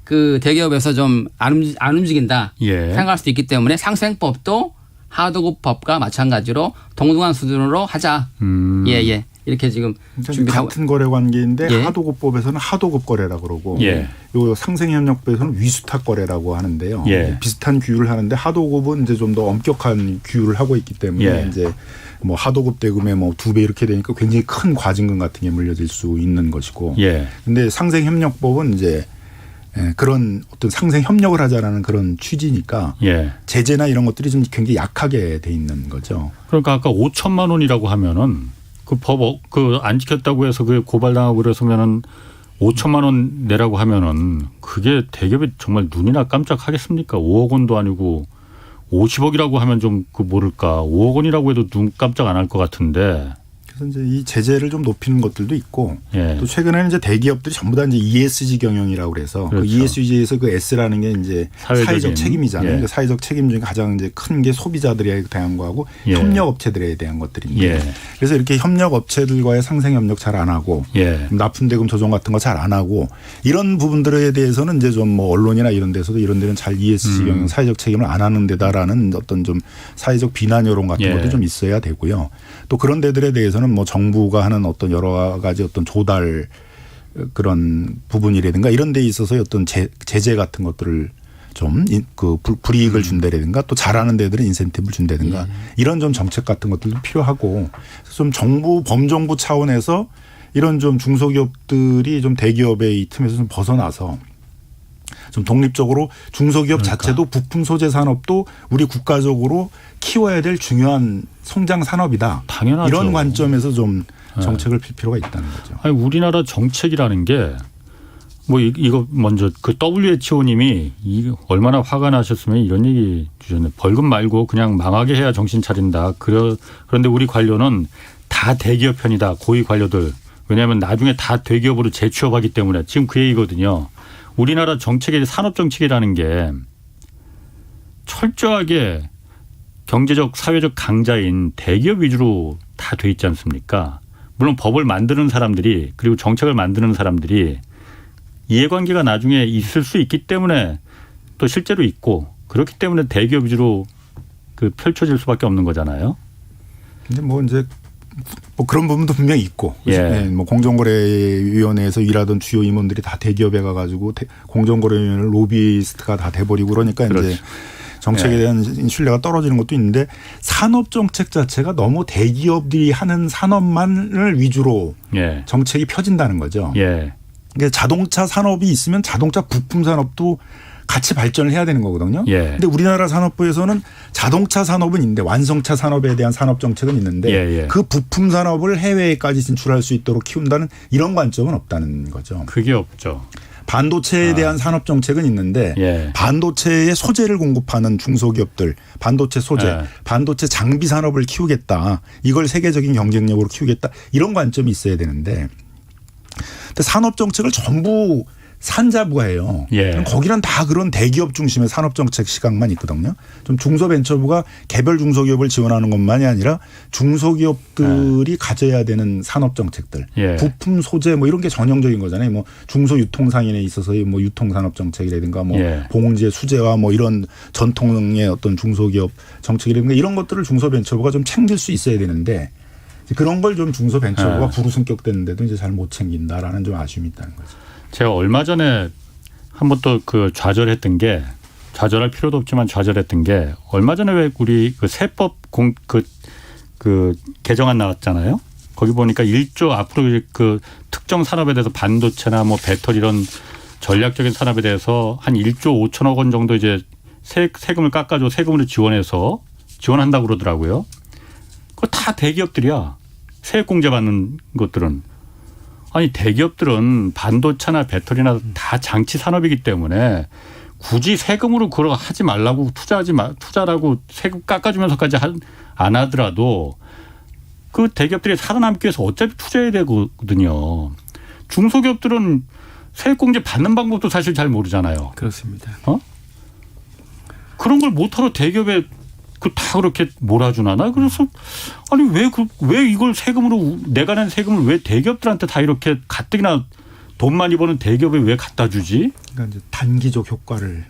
E: 그 대기업에서 좀 안 움직인다
B: 예.
E: 생각할 수도 있기 때문에 상생법도 하도급 법과 마찬가지로 동등한 수준으로 하자. 예. 이렇게 지금
D: 그러니까
E: 준비하고
D: 같은 거래 관계인데
E: 예.
D: 하도급법에서는 하도급 거래라고 그러고
B: 예.
D: 요 상생협력법에서는 위수탁 거래라고 하는데요.
B: 예.
D: 비슷한 규율을 하는데 하도급은 이제 좀 더 엄격한 규율을 하고 있기 때문에
B: 예.
D: 이제 뭐 하도급 대금의 뭐 2배 이렇게 되니까 굉장히 큰 과징금 같은 게 물려질 수 있는 것이고.
B: 예.
D: 근데 상생협력법은 이제 그런 어떤 상생협력을 하자라는 그런 취지니까
B: 예.
D: 제재나 이런 것들이 좀 굉장히 약하게 돼 있는 거죠.
B: 그러니까 아까 5천만 원이라고 하면은 그 법 안 지켰다고 해서 그 고발당하고 그래서면은 5천만 원 내라고 하면은 그게 대기업이 정말 눈이나 깜짝하겠습니까? 5억 원도 아니고 50억이라고 하면 좀 그 모를까. 5억 원이라고 해도 눈 깜짝 안 할 것 같은데.
D: 그래서 이제 이 제재를 좀 높이는 것들도 있고
B: 예.
D: 또 최근에는 이제 대기업들이 전부 다 이제 ESG 경영이라고 그래서
B: 그렇죠.
D: 그 ESG에서 그 S라는 게 이제 사회적 책임이잖아요.
B: 예.
D: 그러니까 사회적 책임 중에 가장 이제 큰 게 소비자들에 대한 거하고
B: 예.
D: 협력 업체들에 대한 것들인데
B: 예.
D: 그래서 이렇게 협력 업체들과의 상생 협력 잘 안 하고
B: 예.
D: 납품 대금 조정 같은 거 잘 안 하고 이런 부분들에 대해서는 이제 좀 뭐 언론이나 이런 데서도 이런 데는 잘 ESG 경영 사회적 책임을 안 하는 데다라는 어떤 좀 사회적 비난 여론 같은
B: 예.
D: 것도 좀 있어야 되고요. 또 그런 데들에 대해서는 뭐 정부가 하는 어떤 여러 가지 어떤 조달 그런 부분이라든가 이런 데 있어서 어떤 제재 같은 것들을 좀 그 불이익을 준다라든가 또 잘하는 데들은 인센티브를 준다든가 이런 좀 정책 같은 것들도 필요하고 좀 정부 범정부 차원에서 이런 좀 중소기업들이 좀 대기업의 이 틈에서 좀 벗어나서 좀 독립적으로 중소기업 자체도 부품 소재 산업도 우리 국가적으로 키워야 될 중요한 성장 산업이다.
B: 당연하죠.
D: 이런 관점에서 좀 정책을 필 필요가 있다는 거죠.
B: 아니 우리나라 정책이라는 게 뭐 이거 먼저 그 WHO님이 얼마나 화가 나셨으면 이런 얘기 주셨네. 벌금 말고 그냥 망하게 해야 정신 차린다. 그런데 우리 관료는 다 대기업 편이다. 고위 관료들. 왜냐하면 나중에 다 대기업으로 재취업하기 때문에 지금 그 얘기거든요. 우리나라 정책이 산업 정책이라는 게 철저하게 경제적 사회적 강자인 대기업 위주로 다 돼 있지 않습니까? 물론 법을 만드는 사람들이 그리고 정책을 만드는 사람들이 이해관계가 나중에 있을 수 있기 때문에 또 실제로 있고 그렇기 때문에 대기업 위주로 그 펼쳐질 수밖에 없는 거잖아요.
D: 근데 뭐 이제 뭐 그런 부분도 분명히 있고,
B: 예.
D: 네, 뭐 공정거래위원회에서 일하던 주요 임원들이 다 대기업에 가가지고 공정거래위원회 로비스트가 다 돼버리고 그러니까
B: 그렇지.
D: 이제 정책에 대한 신뢰가 떨어지는 것도 있는데 산업 정책 자체가 너무 대기업들이 하는 산업만을 위주로
B: 예.
D: 정책이 펴진다는 거죠.
B: 예.
D: 그러니까 자동차 산업이 있으면 자동차 부품 산업도 같이 발전을 해야 되는 거거든요.
B: 예.
D: 근데 우리나라 산업부에서는 자동차 산업은 있는데 완성차 산업에 대한 산업 정책은 있는데
B: 예.
D: 그 부품 산업을 해외까지 진출할 수 있도록 키운다는 이런 관점은 없다는 거죠.
B: 그게 없죠.
D: 반도체에 대한 산업 정책은 있는데
B: 예.
D: 반도체의 소재를 공급하는 중소기업들, 반도체 소재,
B: 예.
D: 반도체 장비 산업을 키우겠다. 이걸 세계적인 경쟁력으로 키우겠다. 이런 관점이 있어야 되는데 근데 산업 정책을 전부 산자부가 해요.
B: 예.
D: 그럼 거기는 다 그런 대기업 중심의 산업 정책 시각만 있거든요. 좀 중소벤처부가 개별 중소기업을 지원하는 것만이 아니라 중소기업들이 가져야 되는 산업 정책들,
B: 예.
D: 부품 소재 뭐 이런 게 전형적인 거잖아요. 뭐 중소유통상인에 있어서의 뭐 유통산업 정책이라든가 뭐
B: 예.
D: 봉제 수제화 뭐 이런 전통의 어떤 중소기업 정책이라든가 이런 것들을 중소벤처부가 좀 챙길 수 있어야 되는데 그런 걸 좀 중소벤처부가 불우승격되는데도 이제 잘 못 챙긴다라는 좀 아쉬움이 있다는 거죠.
B: 제가 얼마 전에 한번 또 그 좌절했던 게 좌절할 필요도 없지만 좌절했던 게 얼마 전에 왜 우리 그 세법 그 개정안 나왔잖아요. 거기 보니까 1조 앞으로 그 특정 산업에 대해서 반도체나 뭐 배터리 이런 전략적인 산업에 대해서 한 1조 5천억 원 정도 이제 세금을 깎아줘 세금으로 지원한다고 그러더라고요. 그거 다 대기업들이야. 세액공제 받는 것들은. 아니 대기업들은 반도체나 배터리나 다 장치 산업이기 때문에 굳이 세금으로 그걸 하지 말라고 투자라고 세금 깎아주면서까지 안 하더라도 그 대기업들이 살아남기 위해서 어차피 투자해야 되거든요. 중소기업들은 세액공제 받는 방법도 사실 잘 모르잖아요.
E: 그렇습니다.
B: 그런 걸 못하러 대기업에 다 그렇게 몰아주나? 나 그래서 아니 왜 이걸 세금으로 내가 낸 세금을 왜 대기업들한테 다 이렇게 가뜩이나 돈 많이 버는 대기업에 왜 갖다 주지?
D: 그러니까 이제 단기적 효과를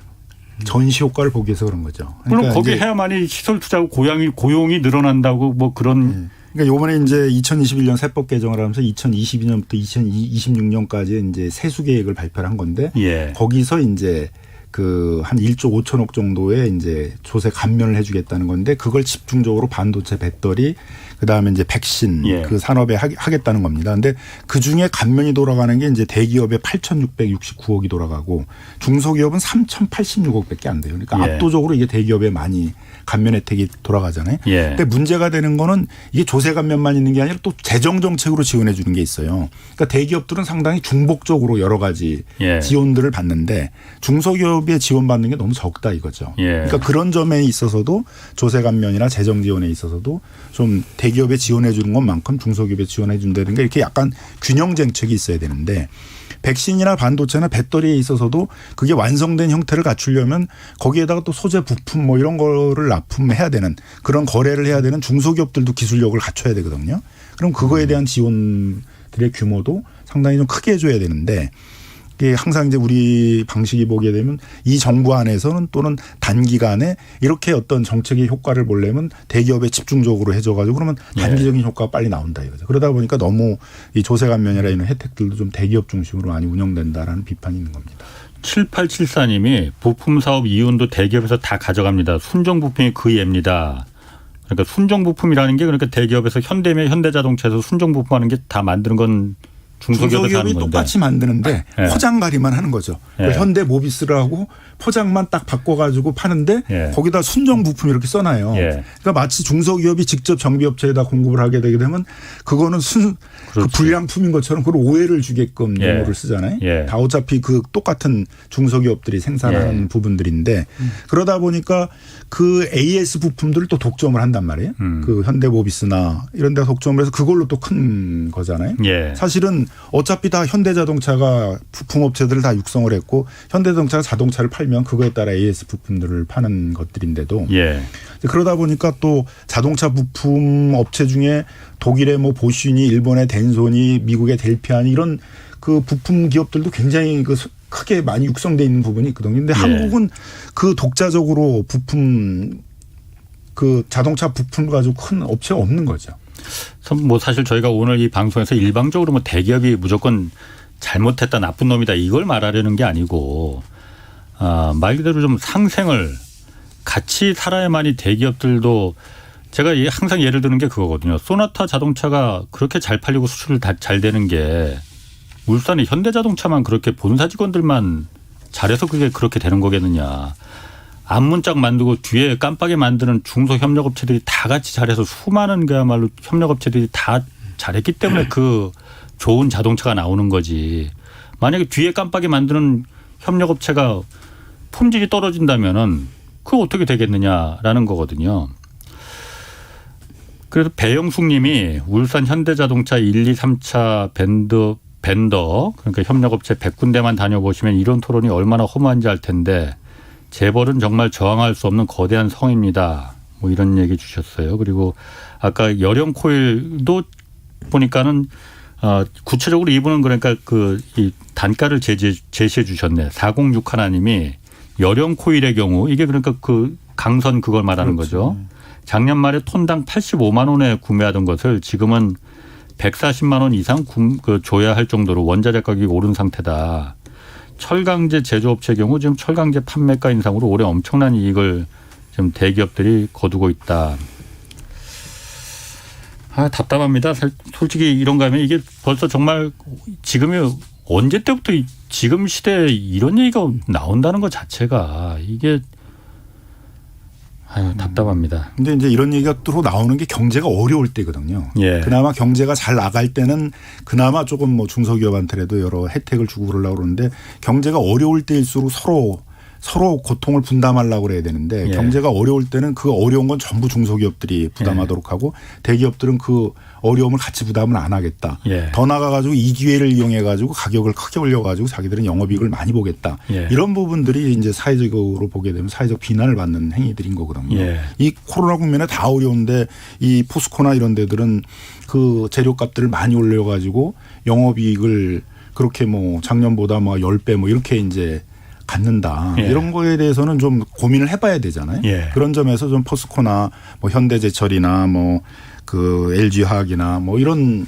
D: 전시 효과를 보기 위해서 그런 거죠.
B: 물론
D: 그러니까
B: 거기에 해야만이 시설 투자하고 고용이 늘어난다고 뭐 그런.
D: 그러니까 이번에 이제 2021년 세법 개정을 하면서 2022년부터 2026년까지 이제 세수 계획을 발표를 한 건데
B: 예.
D: 거기서 이제 그 한 1조 5천억 정도의 이제 조세 감면을 해주겠다는 건데 그걸 집중적으로 반도체, 배터리, 그 다음에 이제 백신
B: 예.
D: 그 산업에 하겠다는 겁니다. 근데 그 중에 감면이 돌아가는 게 이제 대기업에 8,669억이 돌아가고 중소기업은 3,086억밖에 안 돼요. 그러니까
B: 예.
D: 압도적으로 이게 대기업에 많이 감면 혜택이 돌아가잖아요.
B: 예.
D: 근데 문제가 되는 거는 이게 조세 감면만 있는 게 아니라 또 재정 정책으로 지원해 주는 게 있어요. 그러니까 대기업들은 상당히 중복적으로 여러 가지
B: 예.
D: 지원들을 받는데 중소기업에 지원받는 게 너무 적다 이거죠.
B: 예.
D: 그러니까 그런 점에 있어서도 조세 감면이나 재정 지원에 있어서도 좀 대기업에 지원해 주는 것만큼 중소기업에 지원해 준다든가 이렇게 약간 균형 정책이 있어야 되는데 백신이나 반도체나 배터리에 있어서도 그게 완성된 형태를 갖추려면 거기에다가 또 소재 부품 뭐 이런 거를 납품해야 되는 그런 거래를 해야 되는 중소기업들도 기술력을 갖춰야 되거든요. 그럼 그거에 대한 지원들의 규모도 상당히 좀 크게 해줘야 되는데 이게 항상 이제 우리 방식이 보게 되면 이 정부 안에서는 또는 단기간에 이렇게 어떤 정책의 효과를 보려면 대기업에 집중적으로 해줘가지고 그러면 단기적인 효과가 빨리 나온다 이거죠. 그러다 보니까 너무 이 조세 감면이나 이런 혜택들도 좀 대기업 중심으로 많이 운영된다라는 비판이 있는 겁니다.
B: 7874님이 부품 사업 이윤도 대기업에서 다 가져갑니다. 순정 부품이 그 예입니다. 그러니까 순정 부품이라는 게 그러니까 대기업에서 현대면 현대자동차에서 순정 부품하는 게 다 만드는 건
D: 중소기업이 똑같이 만드는데
B: 예.
D: 포장가리만 하는 거죠.
B: 예.
D: 현대 모비스를 하고 포장만 딱 바꿔가지고 파는데
B: 예.
D: 거기다 순정 부품 이렇게 써놔요.
B: 예.
D: 그러니까 마치 중소기업이 직접 정비업체에다 공급을 하게 되게 되면 그거는 그 불량품인 것처럼 그걸 오해를 주게끔
B: 예.
D: 용어를 쓰잖아요.
B: 예.
D: 다 어차피 그 똑같은 중소기업들이 생산하는
B: 예.
D: 부분들인데 그러다 보니까 그 AS 부품들을 또 독점을 한단 말이에요. 그 현대 모비스나 이런 데 독점을 해서 그걸로 또 큰 거잖아요.
B: 예.
D: 사실은 어차피 다 현대자동차가 부품업체들을 다 육성을 했고 현대자동차가 자동차를 팔면 그거에 따라 AS 부품들을 파는 것들인데도
B: 예.
D: 그러다 보니까 또 자동차 부품 업체 중에 독일의 뭐 보쉬니 일본의 덴소니 미국의 델피아니 이런 그 부품 기업들도 굉장히 그 크게 많이 육성돼 있는 부분이 있거든요. 근데 한국은 그 독자적으로 부품 그 자동차 부품 가지고 큰 업체가 없는 거죠.
B: 뭐 사실 저희가 오늘 이 방송에서 일방적으로 뭐 대기업이 무조건 잘못했다 나쁜 놈이다 이걸 말하려는 게 아니고 말 그대로 좀 상생을 같이 살아야만이 대기업들도 제가 항상 예를 드는 게 그거거든요. 소나타 자동차가 그렇게 잘 팔리고 수출을 잘 되는 게 울산의 현대자동차만 그렇게 본사 직원들만 잘해서 그게 그렇게 되는 거겠느냐. 앞문짝 만들고 뒤에 깜빡이 만드는 중소협력업체들이 다 같이 잘해서 수많은 그야말로 협력업체들이 다 잘했기 때문에 그 좋은 자동차가 나오는 거지. 만약에 뒤에 깜빡이 만드는 협력업체가 품질이 떨어진다면은 그거 어떻게 되겠느냐라는 거거든요. 그래서 배영숙 님이 울산 현대자동차 1, 2, 3차 밴더 그러니까 협력업체 100군데만 다녀보시면 이런 토론이 얼마나 허무한지 알 텐데 재벌은 정말 저항할 수 없는 거대한 성입니다. 뭐 이런 얘기 주셨어요. 그리고 아까 열형 코일도 보니까는 구체적으로 이분은 그러니까 그 이 단가를 제시해 주셨네. 406 하나님이 열형 코일의 경우 이게 그러니까 그 강선 그걸 말하는 거죠. 작년 말에 톤당 85만 원에 구매하던 것을 지금은 140만 원 이상 줘야 할 정도로 원자재 가격이 오른 상태다. 철강제 제조업체의 경우 지금 철강제 판매가 인상으로 올해 엄청난 이익을 지금 대기업들이 거두고 있다. 답답합니다. 솔직히 이런가 하면 이게 벌써 정말 지금이 언제 때부터 지금 시대에 이런 얘기가 나온다는 것 자체가 이게 답답합니다.
D: 근데 이제 이런 얘기가 또 나오는 게 경제가 어려울 때거든요.
B: 예.
D: 그나마 경제가 잘 나갈 때는 그나마 조금 뭐 중소기업한테라도 여러 혜택을 주고 그러려고 그러는데 경제가 어려울 때일수록 서로 고통을 분담하려고 그래야 되는데 경제가 어려울 때는 그 어려운 건 전부 중소기업들이 부담하도록 하고 대기업들은 그 어려움을 같이 부담을 안 하겠다. 더 나아가지고 이 기회를 이용해 가지고 가격을 크게 올려가지고 자기들은 영업이익을 많이 보겠다. 이런 부분들이 이제 사회적으로 보게 되면 사회적 비난을 받는 행위들인 거거든요. 이 코로나 국면에 다 어려운데 이 포스코나 이런 데들은 그 재료값들을 많이 올려가지고 영업이익을 그렇게 뭐 작년보다 뭐 10배 뭐 이렇게 이제 갖는다. 이런 거에 대해서는 좀 고민을 해봐야 되잖아요. 그런 점에서 좀 포스코나 뭐 현대제철이나 뭐 그 LG화학이나 뭐 이런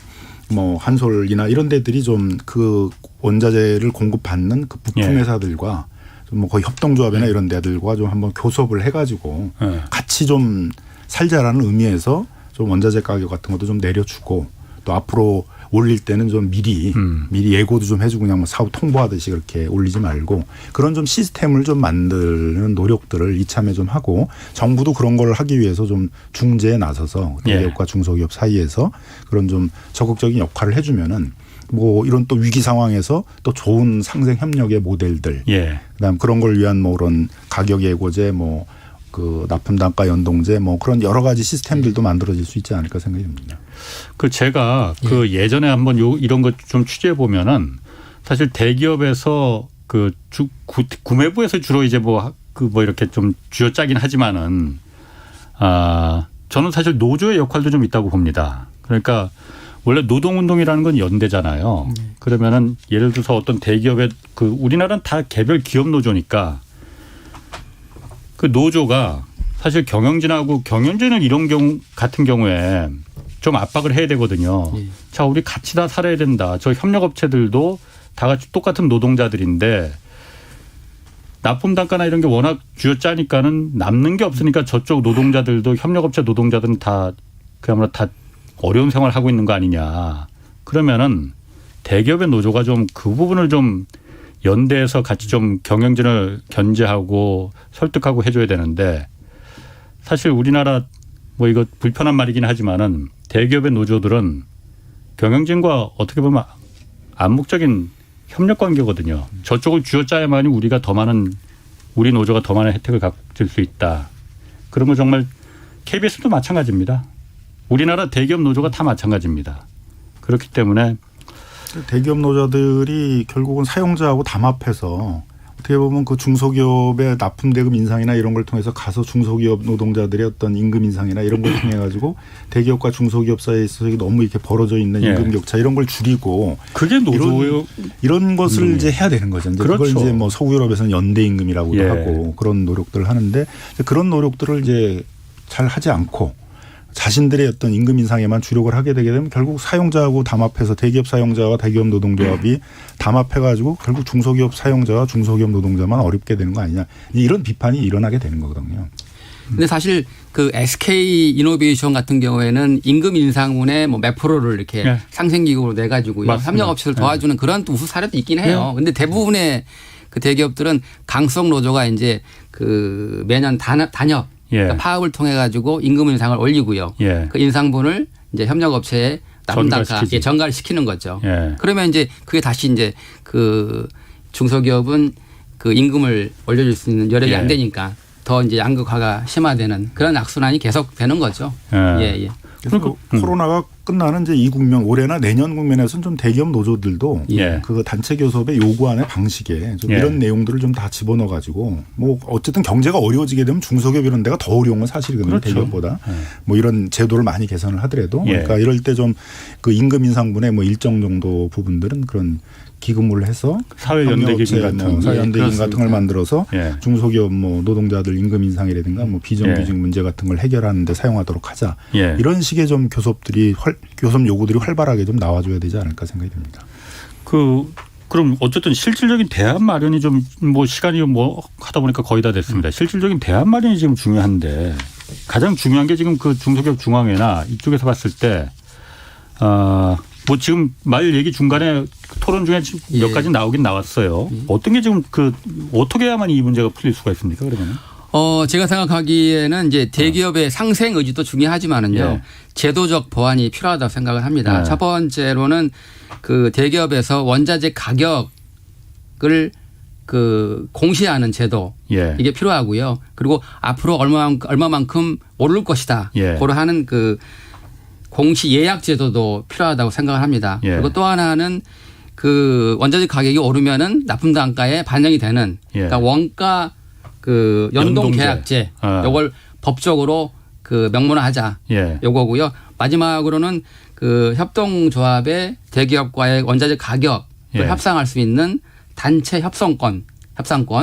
D: 뭐 한솔이나 이런 데들이 좀 그 원자재를 공급받는 그 부품 회사들과 좀 뭐 거의 협동조합이나 이런 데들과 좀 한번 교섭을 해가지고 같이 좀 살자라는 의미에서 좀 원자재 가격 같은 것도 좀 내려주고 또 앞으로 올릴 때는 좀 미리 예고도 좀 해주고 그냥 뭐 사업 통보하듯이 그렇게 올리지 말고 그런 좀 시스템을 좀 만드는 노력들을 이참에 좀 하고 정부도 그런 걸 하기 위해서 좀 중재에 나서서 대기업과 중소기업 사이에서 그런 좀 적극적인 역할을 해주면은 뭐 이런 또 위기 상황에서 또 좋은 상생 협력의 모델들 그다음 그런 걸 위한 뭐 그런 가격 예고제 뭐 그 납품 단가 연동제 뭐 그런 여러 가지 시스템들도 만들어질 수 있지 않을까 생각이 듭니다.
B: 그 제가 그 예전에 한번 이런 것 좀 취재해 보면은 사실 대기업에서 그 구매부에서 주로 이제 뭐 이렇게 좀 쥐어짜긴 하지만은 저는 사실 노조의 역할도 좀 있다고 봅니다. 그러니까 원래 노동운동이라는 건 연대잖아요. 그러면은 예를 들어서 어떤 대기업의 그 우리나라는 다 개별 기업 노조니까 그 노조가 사실 경영진은 이런 경우 같은 경우에 좀 압박을 해야 되거든요. 자, 우리 같이 다 살아야 된다. 저 협력업체들도 다 같이 똑같은 노동자들인데 납품 단가나 이런 게 워낙 쥐어짜니까는 남는 게 없으니까 저쪽 노동자들도 협력업체 노동자들은 다 그야말로 다 어려운 생활을 하고 있는 거 아니냐. 그러면은 대기업의 노조가 좀 그 부분을 좀 연대해서 같이 좀 경영진을 견제하고 설득하고 해줘야 되는데 사실 우리나라 뭐 이거 불편한 말이긴 하지만은 대기업의 노조들은 경영진과 어떻게 보면 암묵적인 협력 관계거든요. 저쪽을 쥐어짜야만이 우리 노조가 더 많은 혜택을 가질 수 있다. 그런 거 정말 KBS도 마찬가지입니다. 우리나라 대기업 노조가 다 마찬가지입니다. 그렇기 때문에
D: 대기업 노조들이 결국은 사용자하고 담합해서 어떻게 보면 그 중소기업의 납품대금 인상이나 이런 걸 통해서 가서 중소기업 노동자들의 어떤 임금 인상이나 이런 걸 통해 가지고 대기업과 중소기업 사이에 있어서 너무 이렇게 벌어져 있는 임금 격차 이런 걸 줄이고
B: 그게 노조
D: 이런 것을 이제 해야 되는 거죠. 이제
B: 그렇죠.
D: 그걸 이제 뭐 서구유럽에서는 연대 임금이라고도
B: 예.
D: 하고 그런 노력들을 하는데 그런 노력들을 이제 잘 하지 않고 자신들의 어떤 임금 인상에만 주력을 하게 되게 되면 결국 사용자하고 담합해서 대기업 사용자와 대기업 노동조합이 담합해가지고 결국 중소기업 사용자와 중소기업 노동자만 어렵게 되는 거 아니냐 이런 비판이 일어나게 되는 거거든요.
E: 근데 사실 그 SK 이노베이션 같은 경우에는 임금 인상분의 뭐 몇 프로를 이렇게
B: 네.
E: 상생기금으로 내 가지고요.
B: 맞습니다.
E: 협력업체를 도와주는 그런 또 우수 사례도 있긴 해요.
B: 네.
E: 근데 대부분의 그 대기업들은 강성 노조가 이제 그 매년 단협
B: 예.
E: 그러니까 파업을 통해 가지고 임금 인상을 올리고요.
B: 예.
E: 그 인상분을 이제 협력업체에 납품 단가
B: 전가시키지.
E: 전가를 시키는 거죠.
B: 예.
E: 그러면 이제 그게 다시 이제 그 중소기업은 그 임금을 올려줄 수 있는 여력이
B: 예.
E: 안 되니까 더 이제 양극화가 심화되는 그런 악순환이 계속되는 거죠.
B: 예.
E: 예.
D: 그래서 코로나가 끝나는 이제 이 국면 올해나 내년 국면에서는 좀 대기업 노조들도
B: 예.
D: 그 단체 교섭의 요구안의 방식에 좀
B: 예.
D: 이런 내용들을 좀 다 집어넣어 가지고 뭐 어쨌든 경제가 어려워지게 되면 중소기업 이런 데가 더 어려운 건 사실이거든요.
B: 그렇죠.
D: 대기업보다 뭐 이런 제도를 많이 개선을 하더라도
B: 예.
D: 그러니까 이럴 때 좀 그 임금 인상분의 뭐 일정 정도 부분들은 그런 기금을 해서
B: 사회연대기금 같은
D: 사회연대기금 같은 걸 만들어서
B: 예.
D: 중소기업 뭐 노동자들 임금 인상이라든가 뭐 비정규직 문제 같은 걸 해결하는 데 사용하도록 하자.
B: 예.
D: 이런 식의 좀 교섭 요구들이 활발하게 좀 나와줘야 되지 않을까 생각이 듭니다.
B: 그럼 어쨌든 실질적인 대안 마련이 좀 뭐 시간이 뭐 하다 보니까 거의 다 됐습니다. 실질적인 대안 마련이 지금 중요한데 가장 중요한 게 지금 그 중소기업 중앙회나 이쪽에서 봤을 때 뭐 지금 말 얘기 중간에 토론 중에 몇 가지 나오긴 나왔어요. 어떤 게 지금 어떻게 해야만 이 문제가 풀릴 수가 있습니까? 그러면?
E: 제가 생각하기에는 이제 대기업의 상생 의지도 중요하지만은요.
B: 예.
E: 제도적 보완이 필요하다고 생각을 합니다.
B: 예.
E: 첫 번째로는 그 대기업에서 원자재 가격을 그 공시하는 제도
B: 예.
E: 이게 필요하고요. 그리고 앞으로 얼마만큼 오를 것이다.
B: 예.
E: 고려하는 그 공시 예약 제도도 필요하다고 생각을 합니다.
B: 예.
E: 그리고 또 하나는 그 원자재 가격이 오르면은 납품 단가에 반영이 되는
B: 예.
E: 그러니까 원가 그 연동
B: 연동제.
E: 계약제
B: 아.
E: 요걸 법적으로 그 명문화하자
B: 예.
E: 요거고요. 마지막으로는 그 협동조합의 대기업과의 원자재 가격을
B: 예.
E: 협상할 수 있는 단체 협상권.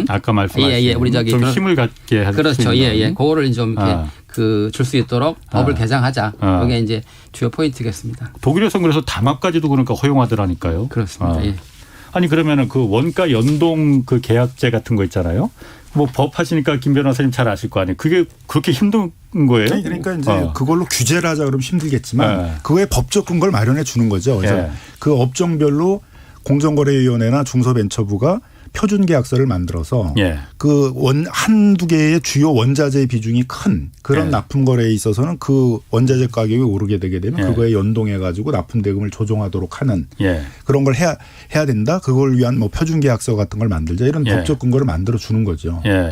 B: 아까 말씀하신
E: 예. 우리 저기
B: 좀 힘을 갖게 할 수
E: 그렇죠.
B: 있는.
E: 예. 그거를 좀 이렇게 그 줄 수 있도록 법을 개정하자. 이게 이제 주요 포인트겠습니다.
B: 독일에서는 그래서 담합까지도 그러니까 허용하더라니까요.
E: 그렇습니다. 예.
B: 아니 그러면은 그 원가 연동 그 계약제 같은 거 있잖아요. 뭐 법 하시니까 김 변호사님 잘 아실 거 아니에요. 그게 그렇게 힘든 거예요?
D: 아니, 그러니까 이제 그걸로 규제를 하자 그러면 힘들겠지만 그거에 법적 근거를 마련해 주는 거죠. 그래서
B: 예.
D: 그 업종별로 공정거래위원회나 중소벤처부가 표준계약서를 만들어서
B: 예.
D: 그 한두 개의 주요 원자재 비중이 큰 그런
B: 예.
D: 납품 거래에 있어서는 그 원자재 가격이 오르게 되게 되면
B: 예.
D: 그거에 연동해 가지고 납품 대금을 조정하도록 하는
B: 예.
D: 그런 걸 해야 된다. 그걸 위한 뭐 표준계약서 같은 걸 만들자 이런
B: 예.
D: 법적 근거를 만들어 주는 거죠.
B: 예.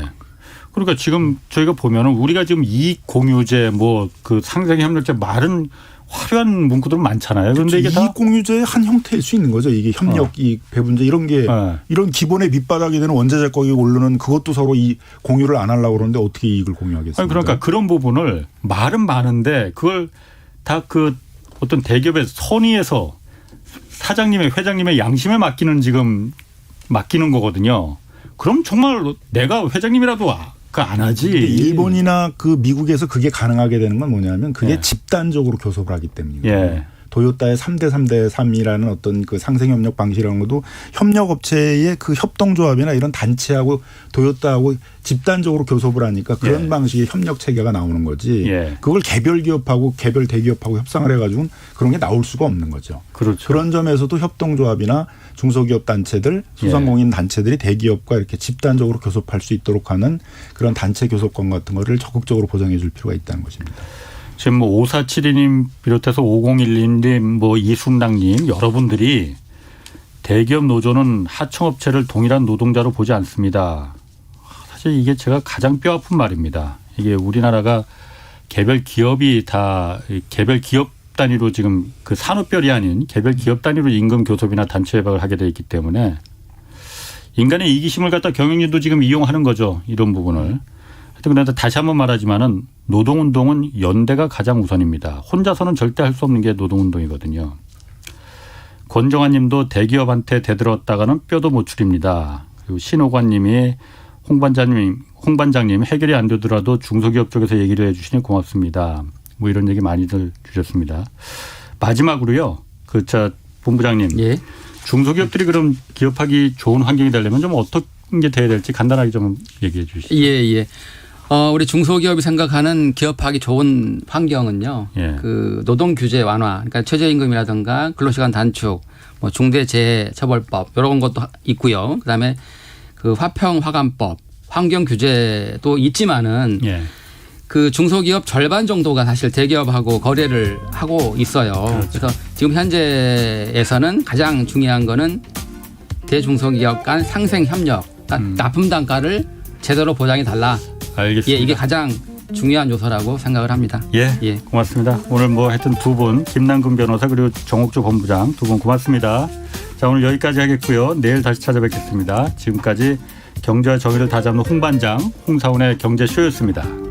B: 그러니까 지금 저희가 보면은 우리가 지금 이익 공유제 뭐 그 상생 협력제 말은 화려한 문구들은 많잖아요. 그런데 이게 다
D: 이익공유제의 한 형태일 수 있는 거죠. 이게 협력, 이익, 배분제 이런 게 이런 기본의 밑바닥이 되는 원자재 가격이 오르는 그것도 서로 이 공유를 안 하려고 그러는데 어떻게 이익을 공유하겠습니까?
B: 아니 그러니까 그런 부분을 말은 많은데 그걸 다 그 어떤 대기업의 선의에서 사장님의 회장님의 양심에 맡기는 거거든요. 그럼 정말 내가 회장님이라도 안 하지.
D: 일본이나 그 미국에서 그게 가능하게 되는 건 뭐냐면 그게
B: 예.
D: 집단적으로 교섭을 하기 때문이에요.
B: 예.
D: 도요타의 3대3대3이라는 어떤 그 상생협력 방식이라는 것도 협력업체의 그 협동조합이나 이런 단체하고 도요타하고 집단적으로 교섭을 하니까 그런
B: 예.
D: 방식의 협력 체계가 나오는 거지.
B: 예.
D: 그걸 개별 기업하고 개별 대기업하고 협상을 해가지고는 그런 게 나올 수가 없는 거죠.
B: 그렇죠.
D: 그런 점에서도 협동조합이나 중소기업 단체들, 소상공인 단체들이 대기업과 이렇게 집단적으로 교섭할 수 있도록 하는 그런 단체 교섭권 같은 거를 적극적으로 보장해 줄 필요가 있다는 것입니다.
B: 지금 뭐 5472님 비롯해서 5012님 뭐 이순당님 여러분들이 대기업 노조는 하청업체를 동일한 노동자로 보지 않습니다. 사실 이게 제가 가장 뼈아픈 말입니다. 이게 우리나라가 개별 기업이 다 개별 기업 단위로 지금 그 산업별이 아닌 개별 기업 단위로 임금 교섭이나 단체 협약을 하게 돼 있기 때문에 인간의 이기심을 갖다 경영진도 지금 이용하는 거죠. 이런 부분을. 하여튼 그런데 다시 한번 말하지만은 노동운동은 연대가 가장 우선입니다. 혼자서는 절대 할 수 없는 게 노동운동이거든요. 권정환 님도 대기업한테 대들었다가는 뼈도 못 추립니다. 그리고 신호관 님이 홍 반장님 해결이 안 되더라도 중소기업 쪽에서 얘기를 해 주시니 고맙습니다. 뭐 이런 얘기 많이들 주셨습니다. 마지막으로요. 본부장님.
E: 예.
B: 중소기업들이 그럼 기업하기 좋은 환경이 되려면 좀 어떤 게 돼야 될지 간단하게 좀 얘기해 주시죠.
E: 예. 우리 중소기업이 생각하는 기업하기 좋은 환경은요.
B: 예.
E: 그 노동 규제 완화, 그러니까 최저임금이라든가 근로시간 단축, 뭐 중대재해처벌법 이런 것도 있고요. 그다음에 그 화평화감법, 환경 규제도 있지만은
B: 예.
E: 그 중소기업 절반 정도가 사실 대기업하고 거래를 하고 있어요.
B: 그렇죠.
E: 그래서 지금 현재에서는 가장 중요한 거는 대중소기업 간 상생 협력, 그러니까 납품 단가를 제대로 보장해 달라.
B: 알겠습니다.
E: 예, 이게 가장 중요한 요소라고 생각을 합니다.
B: 예, 고맙습니다. 오늘 뭐 하여튼 두 분, 김남근 변호사 그리고 정옥조 본부장 두 분 고맙습니다. 자, 오늘 여기까지 하겠고요. 내일 다시 찾아뵙겠습니다. 지금까지 경제와 정의를 다잡는 홍반장, 홍사훈의 경제쇼였습니다.